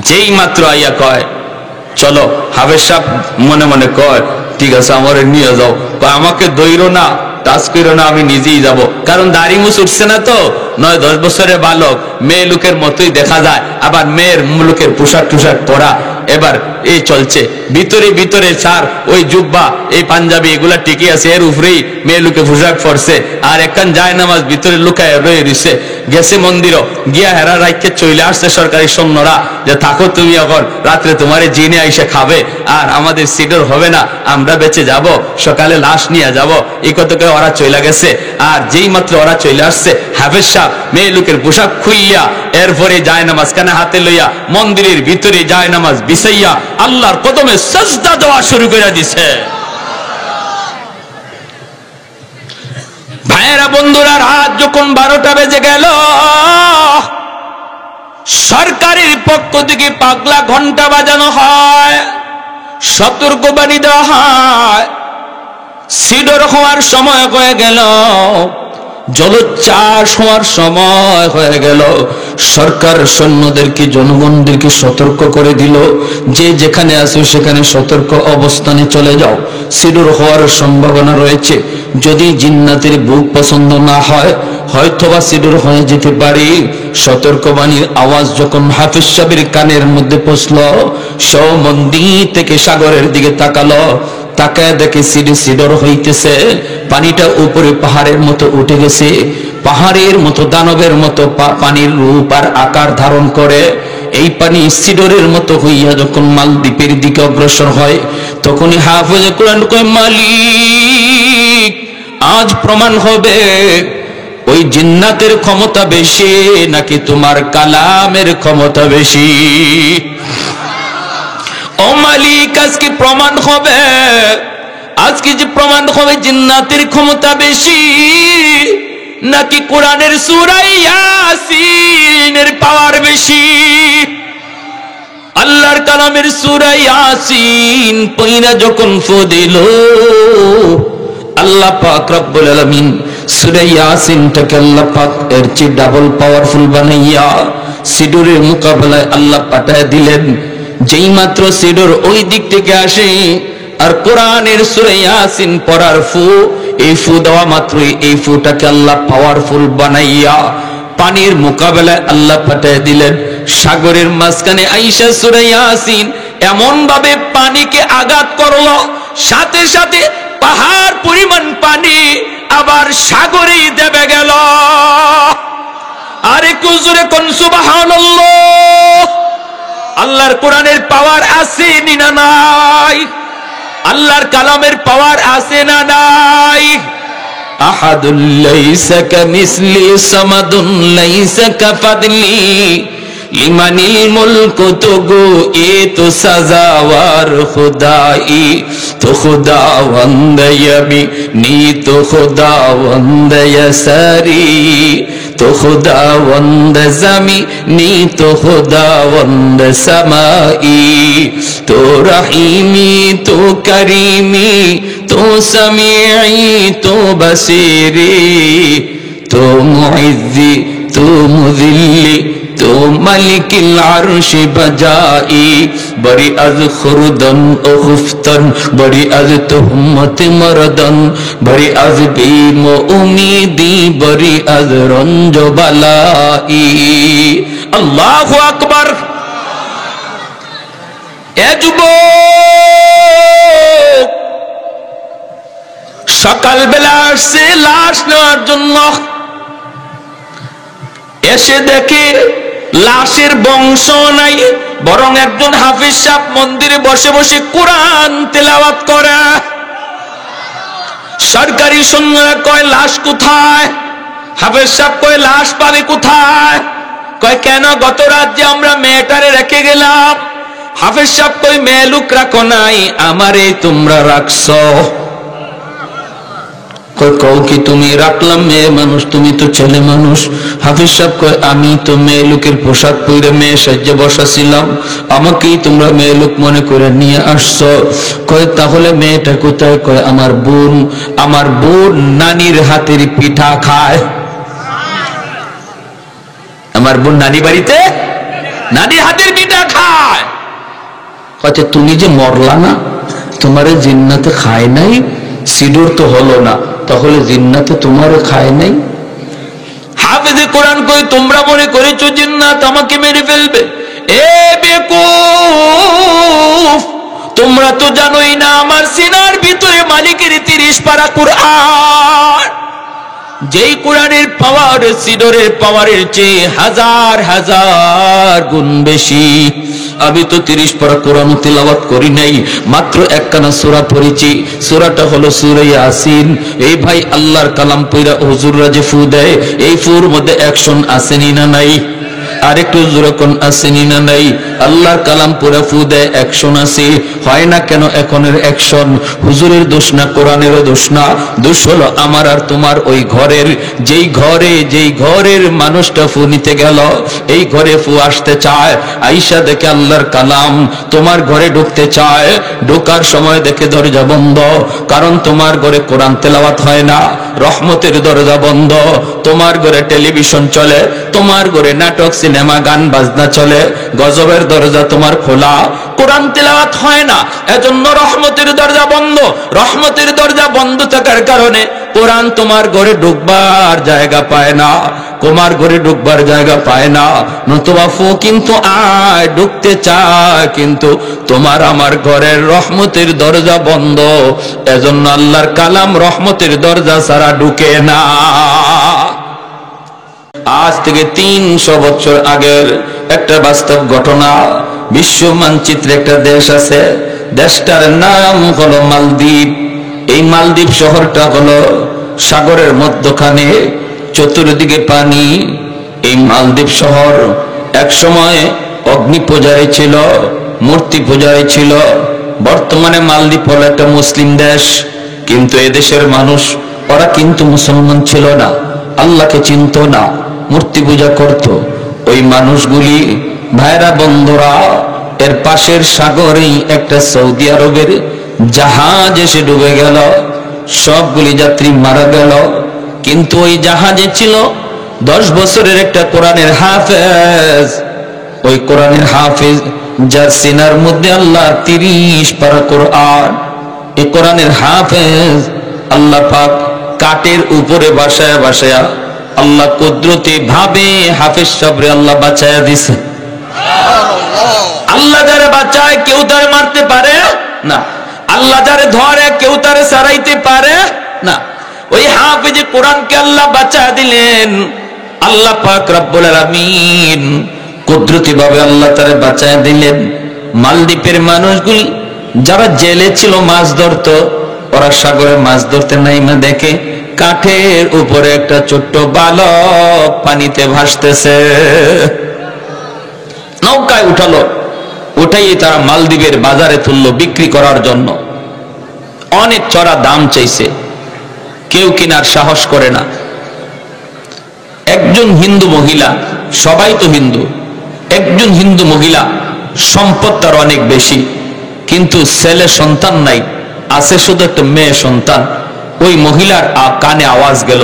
যেই মাত্র আইয়া কয় চলো, হাফেজ সাহেব মনে মনে কয়, ঠিক আছে আমারে নিয়ে যাও। আমাকে দইরো না, টাচ করো না, আমি নিজেই যাব। কারণ দাড়ি মুছ উঠছে না তো, 9-10 বছরের বালক, মেয়ে লোকের মতোই দেখা যায়, আবার মেয়ের লোকের পোশাক টুশাক পরা। এবার এই চলছে ভিতরে ভিতরে স্যার ওই জুব্বা এই পাঞ্জাবি এগুলা টিকে আছে, এর উপরেই মেয়ে লোকে পোশাক পরছে, আর একখান যায় নামাজ ভিতরে লুকায় রয়ে রয়েছে। গেছে মন্দিরও গিয়া হেরা রাইকে চলে আসছে সরকারি সৈন্যরা, যে থাকো তুমি এখন, রাত্রে তোমারে জিনে আইসে খাবে, আর আমাদের সিডর হবে না, আমরা বেঁচে যাব, সকালে লাশ নিয়ে যাব। এই কথাকে ওরা চলে গেছে। আর যেই মাত্র ওরা চলে আসছে, হাফেজ সাহেব মেয়ে লোকের পোশাক খুইয়া এরপরে যায় নামাজ কানে হাতে লইয়া মন্দিরের ভিতরে যায় নামাজ বিছাইয়া আল্লাহর কদমে সাজদা দেওয়া শুরু করে দিছে। ভাইয়েরা বন্ধুরা, রাত যখন 12টা বেজে গেল, সরকারের পক্ষ থেকে পাগলা ঘন্টা বাজানো হয়, সতর্কবাণী দেওয়া হয়, সিডর হওয়ার সময় হয়ে গেল, জলোচ্ছ্বাস হওয়ার সময় হয়ে গেল। সরকার সৈন্যদেরকে জনগণদেরকে সতর্ক করে দিল, যে যেখানে আছো সেখানে সতর্ক অবস্থানে চলে যাও, সিডর হওয়ার সম্ভাবনা রয়েছে। যদি জিন্নাতের বুক পছন্দ না হয়, হয়তোবা সিডর হয়ে যেতে পারে। সতর্কবাণীর আওয়াজ যখন হাফেজ সাহেবের কানের মধ্যে পৌঁছল, সব মন্দির থেকে সাগরের দিকে তাকালো, তাকায় দেখে সিডর হইতেছে, পানিটা উপরে পাহাড়ের মতো উঠে গেছে, পাহাড়ের মতো দানবের মতো পানির রূপ আর আকার ধারণ করে। এই পানি সিডরের মতো হইয়া যখন মালদ্বীপের দিকে অগ্রসর হয়, তখনই হাফেজে কোরআন কয়, মালিক আজ প্রমাণ হবে ওই জিন্নাতের ক্ষমতা বেশি নাকি তোমার কালামের ক্ষমতা বেশি। ও মালিক, আজকে প্রমাণ হবে, আজকে যে প্রমাণ হবে জিন্নাতের ক্ষমতা বেশি নাকি কোরআনের সূরা ইয়াসিনের পাওয়ার বেশি। আল্লাহর কালামের সূরা ইয়াসিন পয়না যখন ফদিল, আল্লাহ পাক রব্বুল আলামিন সূরা ইয়াসিনটাকে আল্লাহ পাক এর চেয়ে ডাবল পাওয়ারফুল বানাইয়া সিডরের মোকাবেলায় আল্লাহ পাঠায় দিলেন। যেই মাত্র সিডর ওই দিক থেকে আসে আর কোরআনের সূরা ইয়াসিন পড়ার ফু, এই ফু দেওয়া মাত্রই এই ফুটাকে আল্লাহ পাওয়ারফুল বানাইয়া পানির মোকাবেলায় আল্লাহ পাঠিয়ে দিলেন। সাগরের মাঝখানে আইসা সূরা ইয়াসিন এমন ভাবে পানিকে আঘাত করলো, সাথে সাথে পাহাড় পরিমাণ পানি আবার সাগরেই দেবে গেল। আর একটু জোরে কোন সুবহানাল্লাহ। আল্লাহর কোরআনের পাওয়ার আছে না নাই? আল্লাহর কালামের পাওয়ার আছে না নাই? আহাদুল লাইসা কামিসলি সামাদুন লাইসা কাফাদলি লিমানিল মুলকু তুগু এ তো সাজাওয়ার খুদাই তো খুদাওয়ান্দ ইয়াবি নি তো খুদাওয়ান্দ ইয়াসারি তো খুদাওয়ান্দ জামি নি তো খুদাওয়ান্দ সামাই তো রহিমি তো করিমি তো সামিঈ তো বসিরি তো মুইজ্জি তো মুযিল্লি তো মালিকিল আরশি বাজাই বড়ি আজ খুরদন ও খুফতন বড়ি আজ তুহমত মরদন বড়ি আজ বীম উমিদি বড়ি আজ রঞ্জ বালাই। আল্লাহু আকবার। এ যুবক, সকালবেলা আসছে লাশ নেওয়ার জন্য, এসে দেখে লাশের বংশ নাই, বরং একজন হাফিজ সাহেব মন্দিরে বসে বসে কোরআন তেলাওয়াত করে। সরকারি সৈন্যরা কয় লাশ কোথায়? হাফিজ সাহেব কয় লাশ পাবে কোথায়? কয় কেন, গত রাত যে আমরা মেয়েটারে রেখে গেলাম। হাফিজ সাহেব কয় মেয়ে লোক রাখো নাই, আমারে তোমরা রাখছো। কও কি তুমি রাখলাম মেয়ে মানুষ, তুমি তো ছেলে মানুষ। হাফিজ সাহেব কয় আমি তো মেয়ে লোকের পোশাক পরে মেয়ে সাজ্জে বসাছিলাম, আমাকেই তোমরা মেয়ে লোক মনে করে নিয়ে আসছো। কয় তাহলে মেয়েটা কোথায়? কয় আমার বোন, আমার বোন নানির হাতের পিঠা খায়। আমার বোন নানি বাড়িতে নানির হাতের পিঠা খায়। কয় তুমি যে মরলা না, তোমারে জিন্নাতে খায় নাই, সিডর তো হলো না, তাহলে জিন্নাতে তোমারে খায় নাই? হাফেজে কোরআন কই তোমরা মনে করেছো জিন্নাত আমাকে মেরে ফেলবে? এ বেকুফ, তোমরা তো জানোই না আমার সিনার ভিতরে মালিকের 30 পারা কোরআন। যেই কোরআনের পাওয়ার সিডরের পাওয়ারের চেয়ে হাজার হাজার গুণ বেশি। আমি তো 30 পারা কোরআন তিলাওয়াত করি নাই, মাত্র একখানা সূরা পড়েছি, সূরাটা হলো সূরা ইয়াসিন। এই ভাই আল্লাহর কালাম পয়রা হুজুররা যে ফু দেয়, এই ফুর মধ্যে অ্যাকশন আসেনি না নাই? আরেকটু জোরে কোন আসেনি না নাই? আল্লাহর কালাম পুরা ফু দেয়, অ্যাকশন আছে। হয় না কেন এখনের অ্যাকশন? হুজুরের দোষ না, কোরআনেরও দোষ না, দোষ হলো আমার আর তোমার ওই ঘরের। যেই ঘরের মানুষটা ফু নিতে গেল, এই ঘরে ফু আসতে চায়, আইসা দেখে আল্লাহর কালাম, তোমার ঘরে ঢুকতে চায়, ঢোকার সময় দেখে দরজা বন্ধ, কারণ তোমার ঘরে কোরআন তেলাওয়াত হয় না, রহমতের দরজা বন্ধ। তোমার ঘরে টেলিভিশন চলে, তোমার ঘরে নাটক সিনেমা গান বাজনা চলে, গজবের দরজা তোমার খোলা, কোরআন তেলাওয়াত হয় না, এজন্য রহমতের দরজা বন্ধ। রহমতের দরজা বন্ধ থাকার কারণে কোরআন তোমার ঘরে ঢুকবার জায়গা পায় না, তোমার ঘরে ঢুকবার জায়গা পায় না। নতুবা ফু কিন্তু আয় ঢুকতে চায়, কিন্তু তোমার আমার ঘরের রহমতের দরজা বন্ধ, এজন্য আল্লাহর কালাম রহমতের দরজা ছাড়া ঢুকে না। আজ থেকে 300 বছর আগের একটা বাস্তব ঘটনা। বিশ্ব মানচিত্রে একটা দেশ আছে, দেশটার নাম হলো মালদ্বীপ। এই মালদ্বীপ শহরটা হলো সাগরের মধ্যখানে, চতুর্দিকে পানি। এই মালদ্বীপ শহর এক সময় অগ্নি পূজারী ছিল, মূর্তি পূজারী ছিল। বর্তমানে মালদ্বীপ হলো একটা মুসলিম দেশ, কিন্তু এদেশের মানুষ ওরা কিন্তু মুসলমান ছিল না, আল্লাহকে চিনত না, মূর্তি পূজা করত। ওই মানুষগুলি ভাইরা বন্ধুরা, এর পাশের সাগরেই একটা সৌদি আরবের জাহাজ এসে ডুবে গেল, সবগুলি যাত্রী মারা গেল। কিন্তু ওই জাহাজে ছিল 10 বছরের একটা কোরআনের হাফেজ, ওই কোরআনের হাফেজ যার সিনার মধ্যে আল্লাহ 30 পারা কোরআন, এই কোরআনের হাফেজ আল্লাহ পাক কাটের উপরে বাসায় বাসায়া আল্লাহ কুদরতি ভাবে হাফেজ সাবরে আল্লাহ বাঁচায়া দিছে। আল্লাহ যারে বাঁচায় কেউ তারে মারতে পারে না, আল্লাহ যারে ধরে কেউ তারে সারাইতে পারে না। ওই হাফেজে কোরআনকে আল্লাহ বাঁচা দিলেন। আল্লাহ পাক রব্বুল আলামিন কুদরতি ভাবে আল্লাহ তারে বাঁচায় দিলেন। মালদ্বীপের মানুষগুলি যারা জেলে ছিল মাছ ধরতো, ওরা সাগরে মাছ ধরতে নাইমা দেখে কাঠের উপরে একটা ছোট্ট বালক পানিতে ভাসতেছে। নৌকায় উঠালো, উঠাই তারা মালদ্বীপের বাজারে তুললো বিক্রি করার জন্য। অনেক চড়া দাম চাইছে, কেউ কেনার সাহস করে না। একজন হিন্দু মহিলা, সবাই তো হিন্দু, একজন হিন্দু মহিলা, সম্পদ তার অনেক বেশি, কিন্তু ছেলে সন্তান নাই, আছে শুধু একটা মেয়ে সন্তান। ওই মহিলার কানে আওয়াজ গেল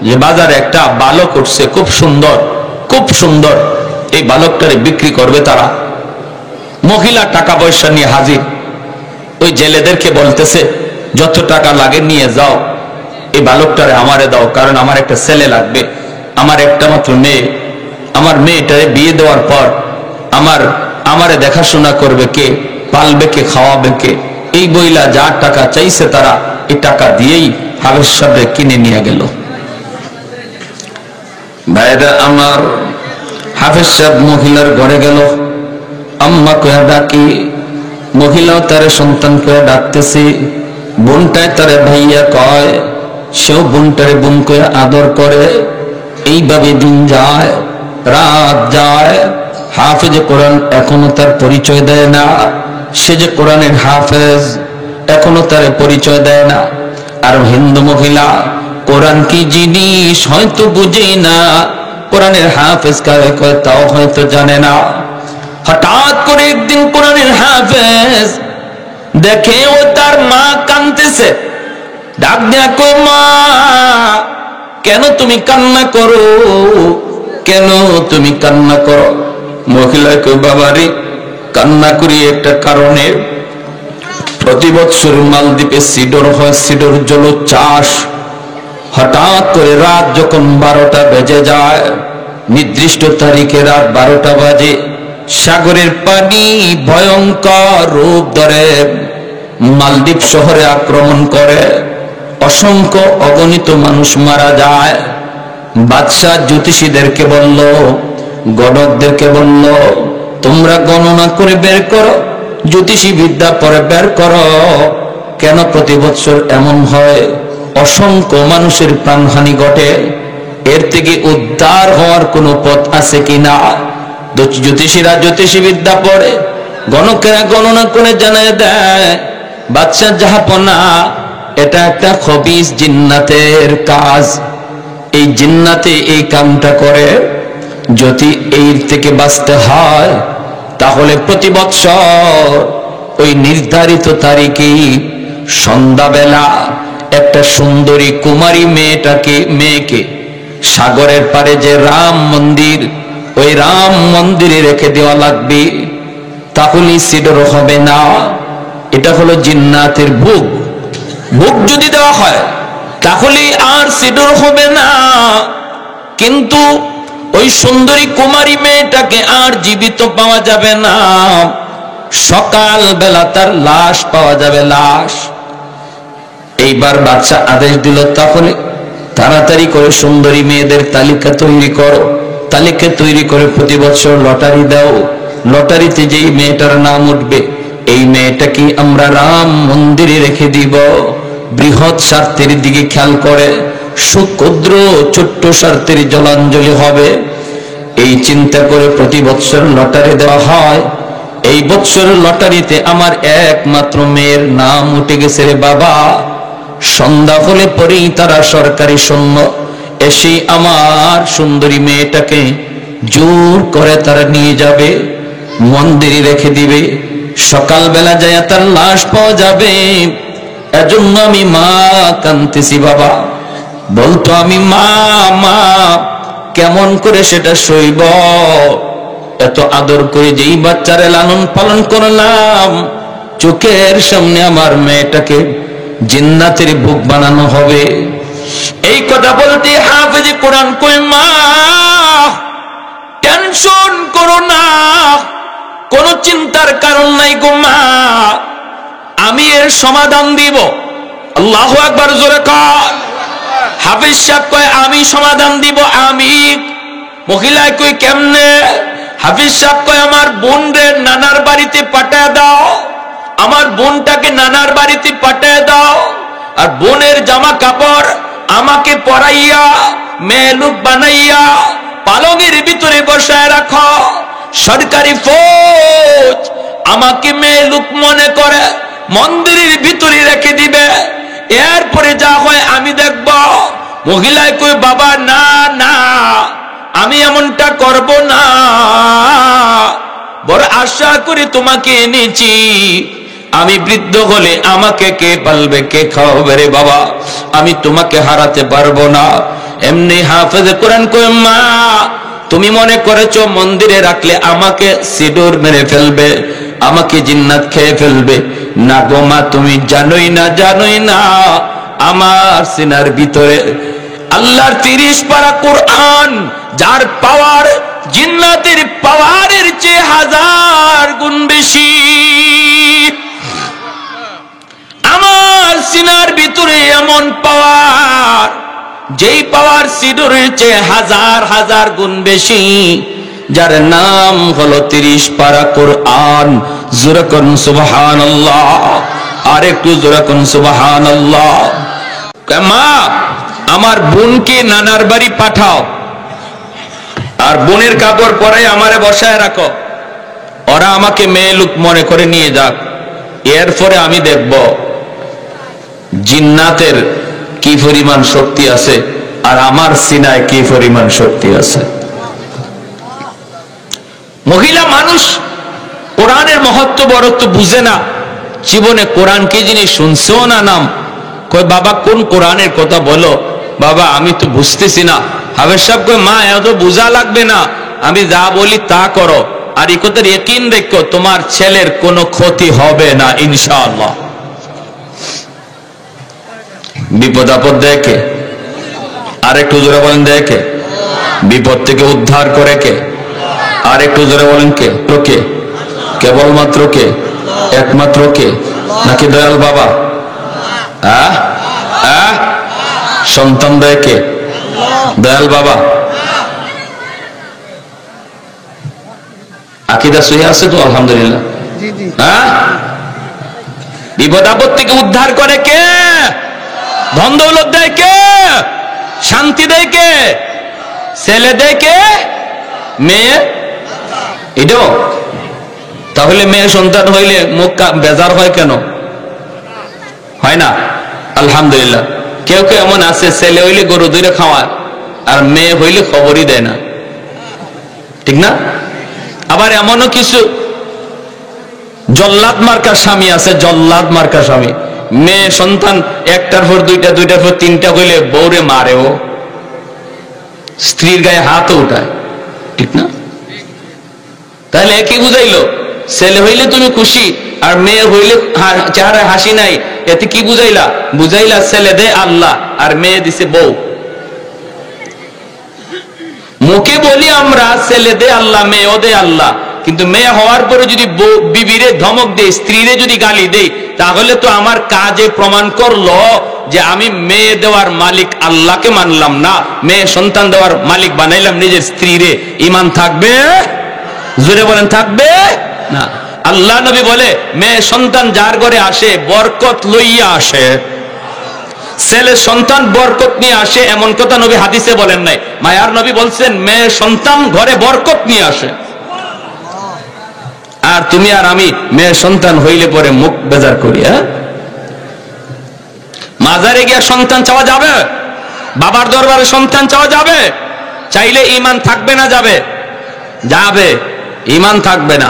যে বাজারে একটা বালক উঠছে, খুব সুন্দর, খুব সুন্দর, এই বালকটারে বিক্রি করবে তারা। মহিলা টাকা পয়সা নিয়ে হাজির। ওই জেলেদেরকে বলতেছে যত টাকা লাগে নিয়ে যাও, এই বালকটারে আমারে দাও, কারণ আমার একটা ছেলে লাগবে, আমার একটা মাত্র মেয়ে, আমার মেয়েটারে বিয়ে দেওয়ার পর আমারে দেখাশোনা করবে কে, পালবে কে, খাওয়াবে কে। এই বইলা যা টাকা চাইছে তারা এই টাকা দিয়েই হাফেজ সাহেব কিনে নিয়ে গেল। ভাইরা আমার, হাফেজ সাহেব মহিলার ঘরে গেল, আম্মা কয়া ডাকি, মহিলাও তার সন্তান কয়া ডাকতেছে, বোনটায় তারে ভাইয়া কয়, সেও বোনটারে বোন কয়া আদর করে। এইভাবে দিন যায়, রাত যায়, হাফেজ কোরআন এখনো তার পরিচয় দেয় না। সে যে কোরআনের হাফেজ এখনো তার পরিচয় দেয় না। আর হিন্দু মহিলা কোরআন কি জিনিস হয়তো বুঝেই না, কোরআনের হাফেজ কারে কয় তাও হয়তো জানে না। হঠাৎ করে একদিন কোরআনের হাফেজ দেখে ও তার মা কাঁদতেছে, ডাক দেয়া কো মা, কেন তুমি কান্না করো, কেন তুমি কান্না করো? মহিলা কই বাবারে কান্না করি একটা কারণে, প্রতি বছর মালদ্বীপে সিডর হয়, সিডর জল চাষ। হঠাৎ করে রাত যখন 12টা বেজে যায়, নির্দিষ্ট তারিখে রাত 12টা বাজে, সাগরের পানি ভয়ঙ্কর রূপ ধরে মালদ্বীপ শহরে আক্রমণ করে, অসংখ্য অগণিত মানুষ মারা যায়। বাদশাহ জ্যোতিষীদেরকে বলল, গণকদেরকে বলল, তোমরা গণনা করে বের করো, জ্যোতিষী বিদ্যা পরে বের করো, কেন প্রতি বছর এমন হয়, অসংখ্য মানুষের প্রাণহানি ঘটে, এর থেকে উদ্ধার হওয়ার কোনো পথ আছে কিনা। জ্যোতিষীরা জ্যোতিষী বিদ্যা পড়ে, গণকেরা গণনা করে জানায় দেয়, বাদশাহ জাহাপনা, এটা একটা খবিস জিন্নাতের কাজ, এই জিন্নাতে এই কামটা করে। যদি এর থেকে বাঁচতে হয় তাহলে প্রতি বছর ওই নির্ধারিত তারিখে সন্ধ্যাবেলা একটা সুন্দরী কুমারী মেয়েকে সাগরের পারে যে রাম মন্দির, ওই রাম মন্দিরে রেখে দেওয়া লাগবে, তাহলে সিডর হবে না। এটা হলো জিন্নাতের ভোগ। ভোগ যদি দেওয়া হয় তাহলে আর সিডর হবে না, কিন্তু ওই সুন্দরী কুমারী মেয়েটাকে আর জীবিত পাওয়া যাবে না, সকাল বেলা তার লাশ পাওয়া যাবে, লাশ। এইবার বাদশা আদেশ দিল, তাহলে তাড়াতাড়ি করে সুন্দরী মেয়েদের তালিকা তৈরি করো, তালিকা তৈরি করে প্রতি বছর লটারি দাও, লটারিতে যেই মেয়েটার নাম উঠবে এই মেয়েটাকে আমরা রাম মন্দিরে রেখে দিব। বৃহৎ স্বার্থের দিকে খেয়াল করে সুক্ষুদ্র ছোট্ট স্বার্থের জলাঞ্জলি হবে, এই চিন্তা করে প্রতি বছর লটারি দেওয়া হয়। এই বছর লটারিতে আমার একমাত্র মেয়ের নাম উঠে গেছে রে বাবা। সন্ধ্যা হলে পরেই তারা সরকারি সৈন্য এসে আমার সুন্দরী মেয়েটাকে জোর করে তারা নিয়ে যাবে, মন্দিরে রেখে দিবে, সকালবেলা যায় তার লাশ পাওয়া যাবে। এজন্য আমি মা কাঁদতেছি বাবা, বলতো আমি মা মা, কেমন করে সেটা সইব? এত আদর করে যেই বাচ্চারে লালন পালন করলাম, চোখের সামনে আমার মেয়েটাকে জিন্নাতের বুক বানানো হবে। এই কথা বলতে হাফেজে কোরআন কই, মা টেনশন করো না, কোনো চিন্তার কারণ নাই গো মা, আমি এর সমাধান দিব। আল্লাহু আকবার, জোরে কর। হাফেজ সাহেব কয় আমি সমাধান দিব। আমি মহিলায় কই কেমনে? হাফেজ সাহেব কয় আমার বোন রে নানার বাড়িতে পাঠায় দাও, আমার বোনটাকে নানার বাড়িতে পাঠায় দাও, আর বোনের জামা কাপড় আমাকে পরাইয়া মেয়ে লোক বানাইয়া পালঙের ভিতরে বসায় রাখো। সরকারি ফৌজ আমাকে মেয়ে লোক মনে করে মন্দিরের ভিতরে রেখে দিবে, এরপরে যা হয় আমি দেখব। মহিলায় কই বাবা না না, আমি এমনটা করব না, বড় আশা করে তোমাকে এনেছি, আমি বৃদ্ধ হলে আমাকে কে পালবে, কে খাওয়াবে রে বাবা, আমি তোমাকে হারাতে পারবো না। এমনি হাফেজ কোরআন কই, মা তুমি মনে করেছো মন্দিরে রাখলে আমাকে সিডুর মেরে ফেলবে, আমাকে জিন্নাত খেয়ে ফেলবে? না গো মা, তুমি জানোই না, জানোই না আমার সিনার ভিতরে আল্লাহর 30 পারা কোরআন, যার পাওয়ার জিন্নাতের পাওয়ারের চেয়ে 1000 গুণ বেশি। আমার সিনার ভিতরে এমন পাওয়ার, যেই পাওয়ার সিডুরের চেয়ে 1000 গুণ বেশি, যার নাম হলো 30 পারা কোরআন। জোরে করুন সুবহানাল্লাহ, আর একটু জোরে করুন সুবহানাল্লাহ। মা আমার বোনকে নানার বাড়ি পাঠাও, আর বোনের কাপড় পরাই আমারে বসায় রাখো, ওরা আমাকে মেয়ে লোক মনে করে নিয়ে যাক, এরপরে আমি দেখব জিন্নাতের কি পরিমাণ শক্তি আছে আর আমার সিনায় কি পরিমাণ শক্তি আছে। মহিলা মানুষ কোরআনের মহত্ব বড়ত্ব বুঝে না, জীবনে কোরআন কি জিনিস শুনছেও না নাম। কই বাবা কোন কোরআনের কথা বলো? বাবা আমি তো বুঝতেছি না। হাফেজ সাহেব কই মা এত বুঝা লাগবে না, আমি যা বলি তা করো, আর এই কথার ইয়াকিন রেখো তোমার ছেলের কোনো ক্ষতি হবে না ইনশাআল্লাহ। বিপদ আপদ দেখে, আর একটু জোরে বলেন দেখে, বিপদ থেকে উদ্ধার করে কে? আর একটু জোরে বলেন কে? কে? কেবলমাত্র কে? একমাত্র কে? নাকি দয়াল বাবা? সন্তান দেয় কে? দয়াল বাবা। আকীদা সহি আছে তো? আলহামদুলিল্লাহ। বিপদ আপদ থেকে উদ্ধার করে কে? ধন দৌলত দেয় কে? শান্তি দেয় কে? ছেলে দেয় কে? মেয়ে। এটাও তাহলে মেয়ে সন্তান হইলে মুখ বেজার হয় কেন? হয় না? আলহামদুলিল্লাহ। কেউ কেউ এমন আছে ছেলে হইলে গরু ধরে খাওয়ায়, আর মেয়ে হইলে খবরই দেয় না, ঠিক না? আবার এমনও কিছু জল্লাদ মার্কা স্বামী আছে, জল্লাদ মার্কা স্বামী, মেয়ে সন্তান একটার পর দুইটা, দুইটার পর তিনটা হইলে বউরে মারেও, স্ত্রীর গায়ে হাতও উঠায়, ঠিক না? তাহলে একই বুঝাইলো, ছেলে হইলে তুমি খুশি আর মেয়ে হইলে চেহারায় হাসি নাই, এতে কি বুঝাইলা? বুঝাইলা ছেলে দে আল্লাহ আর মেয়ে দিছে বউ। মুখে বলি আমরা ছেলে দে আল্লাহ, মেয়েও দে আল্লাহ, কিন্তু মেয়ে হওয়ার পরে যদি বিবিরে ধমক দেই, স্ত্রীরে যদি গালি দেই, তাহলে তো আমার কাজে প্রমাণ করলো যে আমি মেয়ে দেওয়ার মালিক আল্লাহকে মানলাম না, মেয়ে সন্তান দেওয়ার মালিক বানাইলাম নিজের স্ত্রীরে। ঈমান থাকবে? জোরে বলেন থাকবে না? আল্লাহ নবী বলে মেয়ে সন্তান যার ঘরে আসে বরকত লইয়া আসে। ছেলে সন্তান বরকত নিয়ে আসে এমন কথা নবী হাদিসে বলেন নাই, মায়ার নবী বলছেন মেয়ে সন্তান ঘরে বরকত নিয়ে আসে। আর তুমি আর আমি মেয়ে সন্তান হইলে পরে মুখ বেজার করি। মাজারে গিয়া সন্তান চাওয়া যাবে? বাবার দরবারে সন্তান চাওয়া যাবে? চাইলে ঈমান থাকবে না যাবে? যাবে, ঈমান থাকবে না।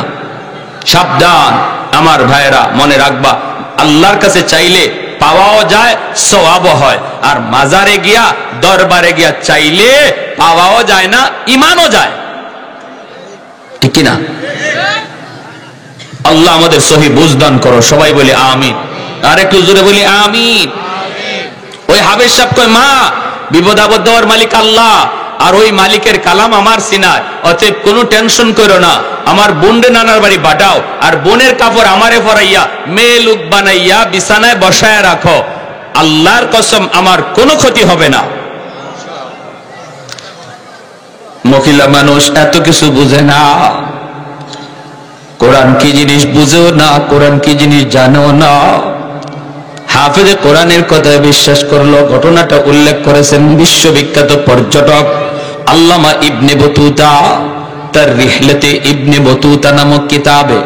সাবধান আমার ভাইয়েরা, মনে রাখবা আল্লাহর কাছে চাইলে পাওয়াও যায়, সওয়াবও হয়। আর মাজারে গিয়া, দরবারে গিয়া চাইলে পাওয়াও যায় না, ইমানও যায়। ঠিক কিনা? আল্লাহ আমাদের সহি বুঝদান করো। সবাই বলি আমিন। আর একটু জোরে বলি আমিন। ওই হাফেজ সাহেব কয়, মা, বিপদ আপদ দেওয়ার মালিক আল্লাহ, আর ওই মালিকের কালাম আমার সিনায়, অতএব কোনো টেনশন করো না। আমার বোনরে নানার বাড়ি পাঠাও, আর বোনের কাপড় আমারে পরাইয়া মেয়ে লোক বানাইয়া বিছানায় বসায় রাখো। আল্লাহর কসম আমার কোনো ক্ষতি হবে না। মহিলা মানুষ এত কিছু বুঝে না, কোরআন কি জিনিস বুঝেও না, কোরআন কি জিনিস জানেও না। হাফেজে কোরআনের কথায় বিশ্বাস করলো। ঘটনাটা উল্লেখ করেছেন বিশ্ববিখ্যাত পর্যটক আল্লামা ইবনে বতুতা তার রিহলাতে ইবনে বতুতা নামক কিতাবে।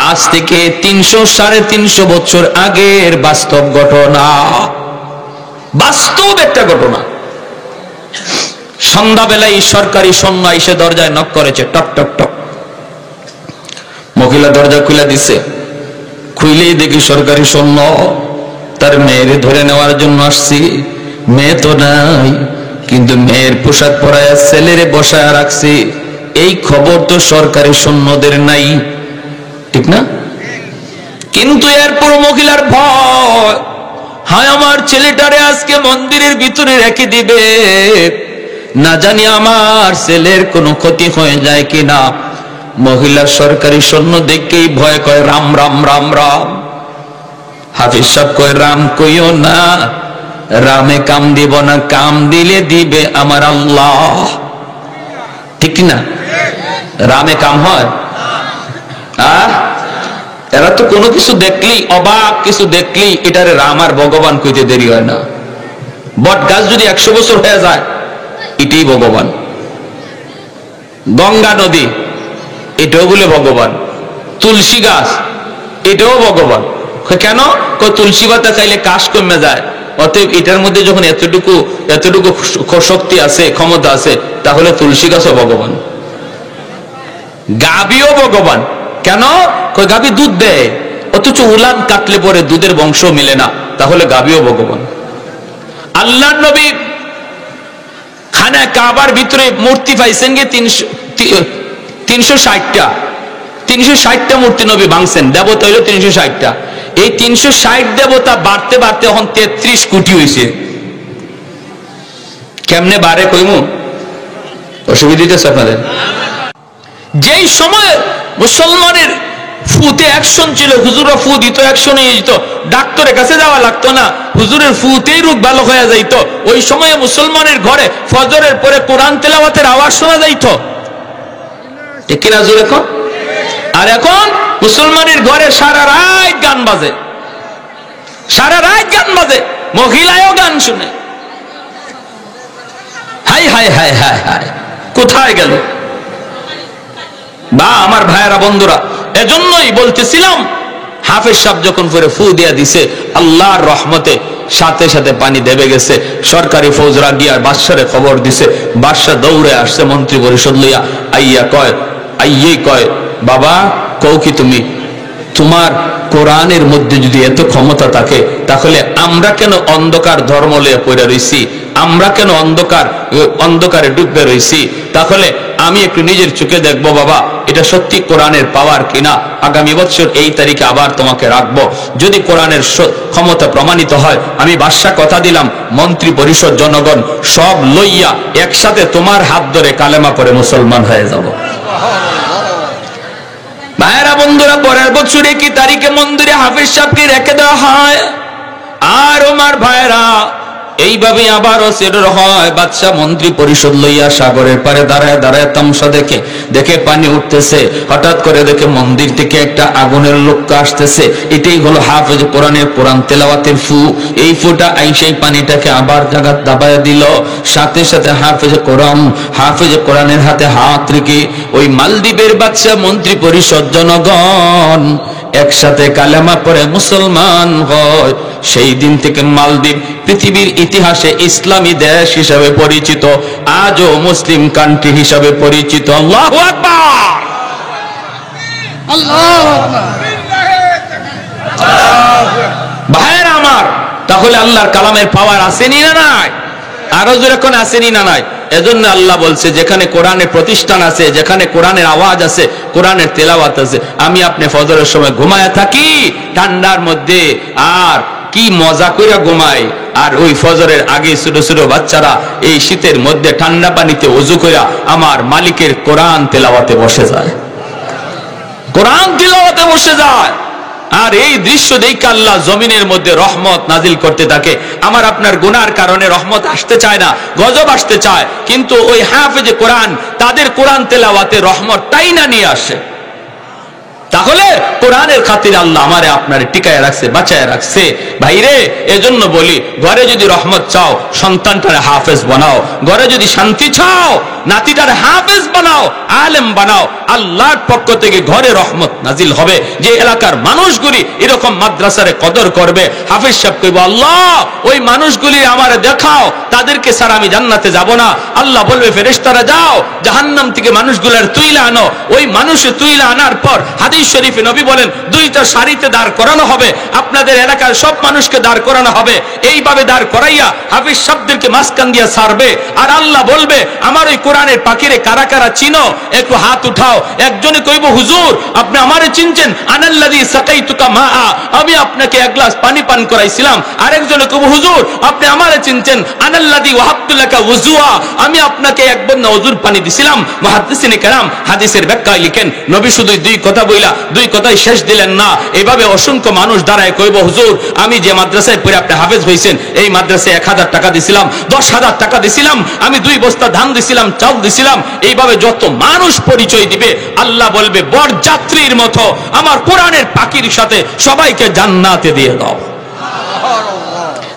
আজ থেকে 300-350 বছর আগের বাস্তব ঘটনা, বাস্তব একটা ঘটনা। সন্ধ্যাবেলায় সরকারি সৈন্য এসে দরজায় নক করেছে, টক টক টক। মহিলা দরজা খুলে দিছে। খুইলেই দেখি সরকারি সৈন্য। তার মেয়েরে ধরে নেওয়ার জন্য আসছি। মেয়ে তো নাই, কিন্তু মেয়ের পোশাক পরায় ছেলেরে বসায় রাখছি। এই খবর তো সরকারি সৈন্যদের নাই, ঠিক না? কিন্তু এরপর মহিলার ভয়, হায় আমার ছেলেটারে আজকে মন্দিরের ভিতরে রেখে দিবে, না জানি আমার ছেলের কোনো ক্ষতি হয়ে যায় কিনা। মহিলা সরকারি সৈন্য দেখেই ভয়, কয় রাম রাম রাম রাম। হাফিজ সাহেব কয় রাম কইও না, রামে কাম দিব না, কাম দিলে দিবে আমার আল্লাহ। ঠিক না? রামে কাম হয়? এরা তো কোনো কিছু দেখলেই, অবাক কিছু দেখলেই এটারে রাম আর ভগবান কইতে দেরি হয় না। বট গাছ যদি 100 বছর হয়ে যায়, এটাই ভগবান। গঙ্গা নদী, এটাও বলে ভগবান। তুলসী গাছ, এটাও ভগবান। কেন? তুলসী পাতা খাইলে কাশ কমে যায়, অতএব এটার মধ্যে যখন এতটুকু শক্তি আছে, ক্ষমতা আছে, তাহলে তুলসী গাছও ভগবান। গাভীও ভগবান। কেন? গাভী দুধ দেয়, অথচ উলান কাটলে পরে দুধের বংশ মিলে না, তাহলে গাভীও ভগবান। আল্লাহর নবী খানা কাবার ভিতরে মূর্তি পাইছেন গিয়ে 360টা মূর্তি নবী ভাঙছেন। দেবতা হইল 360টা। এই 360 দেবতা বাড়তে বাড়তে এখন 33 কোটি হয়েছে। কেমনে বাড়ে কইমু? অসুবিধা আছে আপনাদের? যেই সময় মুসলমানের ফুতে অ্যাকশন ছিল, হুজুররা ফু দিত, অ্যাকশন হয়ে যেত, ডাক্তারের কাছে যাওয়া লাগতো না, হুজুরের ফুতেই রোগ ভালো হয়ে যাইত। ওই সময়ে মুসলমানের ঘরে ফজরের পরে কোরআন তেলাওয়াতের আওয়াজ শোনা যাইত, ঠিক কিনা জোরে এখন? আর এখন মুসলমানের ঘরে সারা রাত গান বাজে, সারা রাত গান বাজে, মহিলায়ও গান শুনে। High high high high high, কোথায় গেল? বা আমার ভাইয়েরা, বন্ধুরা, এজন্যই বলতেছিলাম, হাফেজ সাহেব যখন পরে ফু দিয়া দিছে, আল্লাহর রহমতে সাথে সাথে পানি দেবে গেছে। সরকারি ফৌজরা গিয়া বাদশারে খবর দিছে। বাদশা দৌড়ে আসছে মন্ত্রী পরিষদ লইয়া। আইয়ে কয়, বাবা কও কি তুমি, তোমার কোরআনের মধ্যে যদি এত ক্ষমতা থাকে, তাহলে আমরা কেন অন্ধকার ধর্ম লইয়া পড়ে রইছি? আমরা কেন অন্ধকারে ডুবে রইছি? তাহলে আমি একটু নিজের চোখে দেখবো বাবা, এটা সত্যি কোরআনের পাওয়ার কিনা। আগামী বছর এই তারিখে আবার তোমাকে রাখবো। যদি কোরআনের ক্ষমতা প্রমাণিত হয়, আমি বাদশা কথা দিলাম, মন্ত্রী পরিষদ জনগণ সব লইয়া একসাথে তোমার হাত ধরে কালেমা পড়ে মুসলমান হয়ে যাব। ভাইয়েরা, বন্ধুরা, পরের বছরে কি তারিখে মন্দিরে হাফেজ সাহেবকে রেখে দেওয়া হয়। আর আমার ভাইয়েরা, এইভাবে আবারও সেটার হয়। বাদশা মন্ত্রী পরিষদ লইয়া সাগরের পারে দাঁড়ায় দাঁড়ায় তামসা দেখে পানি উঠতেছে। হঠাৎ করে দেখে মন্দির থেকে একটা আগুনের লোক্কা আসতেছে। এটাই হলো হাফেজ কোরআনের কোরআন তেলাওয়াতের ফু। এই ফুটা সেই পানিটাকে আবার জায়গা দাবায় দিল। সাথে সাথে হাফেজ কোরআনের হাতে হাত রেখে ওই মালদ্বীপের বাদশা মন্ত্রী পরিষদ জনগণ একসাথে কালেমা পড়ে মুসলমান হয়। সেই দিন থেকে মালদ্বীপ পৃথিবীর ইতিহাসে ইসলামী দেশ হিসাবে পরিচিত, আজও মুসলিম কান্ট্রি হিসাবে পরিচিত। আল্লাহু আকবার, আল্লাহু আকবার। ভাইয়েরা আমার, তাহলে আল্লাহর কালামের পাওয়ার আসেনি না নাই? আরো যেরকম আসেনি না নাই? এজন্য আল্লাহ বলছে যেখানে কোরআনের প্রতিষ্ঠান আছে, যেখানে কোরআনের আওয়াজ আছে, কোরআনের তেলাওয়াত আছে, আমি আপনি ফজরের সময় ঘুমায়া থাকি ঠান্ডার মধ্যে, আর কি মজা কইরা ঘুমাই, আর ওই ফজরের আগে ছোট ছোট বাচ্চারা এই শীতের মধ্যে ঠান্ডা পানিতে ওযু কইরা আমার মালিকের কোরআন তেলাওয়াতে বসে যায়, কোরআন তেলাওয়াতে বসে যায়। আর এই দৃশ্য দেখে আল্লাহ জমিনের মধ্যে রহমত নাজিল করতে থাকে। আমার আপনার গুনার কারণে রহমত আসতে চায় না, গজব আসতে চায়, কিন্তু ওই হাফেজে কোরআন তাদের কোরআন তেলাওয়াতে রহমতটাই না নিয়ে আসে। তাহলে কোরআনের খাতিরে আল্লাহ আমারে আপনারে টিকায় রাখছে, বাঁচায় রাখছে। ভাইরে, এজন্য বলি, ঘরে যদি রহমত চাও সন্তানটারে হাফেজ বানাও, ঘরে যদি শান্তি চাও নাতিটারে হাফেজ বানাও, আলেম বানাও, আল্লাহর পক্ষ থেকে ঘরে রহমত নাজিল হবে। যে এলাকার মানুষগুলি এরকম মাদ্রাসারে কদর করবে, হাফেজ সাহেব কইব, আল্লাহ ওই মানুষগুলি আমারে দেখাও, তাদেরকে ছাড়া আমি জান্নাতে যাব না। আল্লাহ বলবে, ফেরেশতারা যাও জাহান্নাম থেকে মানুষগুলার তুইলা আনো। ওই মানুষে তুইলা আনার পর হাদিস শরীফে নবী বলেন দুইটা সারিতে দাঁড় করানো হবে, আপনাদের এলাকার সব মানুষকে দাঁড় করানো হবে। এইভাবে দাঁড় করাইয়া হাফেজ সাহেবদেরকে মাঝখান দিয়া ছাড়বে, আর আল্লাহ বলবে, আমার ওই কোরআনের পাখিরে কারা কারা চিনো, একটু হাত উঠাও। একজনে কইব, হুজুর আপনি আমারে চিনছেন, আনাল্লাযী সাকাইতুকা মাআ, আমি আপনাকে এক গ্লাস পানি পান করাইছিলাম। আরেকজনে কইব, হুজুর আপনি আমারে চিনছেন, আনাল্লাযী ওয়াহাবতু লাকা ওযুআ, আমি আপনাকে এক বন্না ওযুর পানি দিছিলাম। মুহাদ্দিসিনে কেরাম হাদিসের ব্যাখ্যায় লিখেন, নবী শুধু দুই কথা বইলা দুই কথাই শেষ দিলেন না, এইভাবে অসংখ্য মানুষ দাঁড়ায় কইব, হুজুর আমি যে মাদ্রাসায় পড়ে আপনি হাফেজ হইছেন, এই মাদ্রাসায় 1000 টাকা দিছিলাম, 10,000 টাকা দিছিলাম, আমি 2 বস্তা ধান দিছিলাম, চাল দিছিলাম। এইভাবে যত মানুষ পরিচয় দিবে, আল্লাহ বলবে, বরযাত্রীর মতো আমার কোরআনের পাখির সাথে সবাইকে জান্নাতে দিয়ে দাও।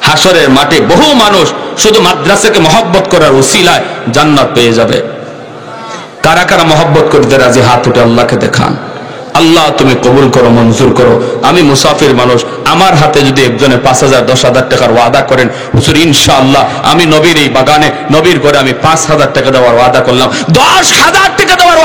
হাসরের মাঠে বহু মানুষ শুধু মাদ্রাসাকে মহব্বত করার উসিলায় জান্নাত পেয়ে যাবে। কারা কারা মহব্বত করতে রাজি, হাত উঠে আল্লাহকে দেখান। আল্লাহ তুমি কবুল করো, মঞ্জুর করো। আমি মুসাফির মানুষ, আমার হাতে যদি একজনে 5,000 10,000 টাকার ওয়াদা করেন, হুজুর ইনশাআল্লাহ আমি নবীর এই বাগানে নবীর ঘরে আমি 5,000 টাকা দেওয়ার ওয়াদা করলাম, 10,000 টাকা দেওয়ার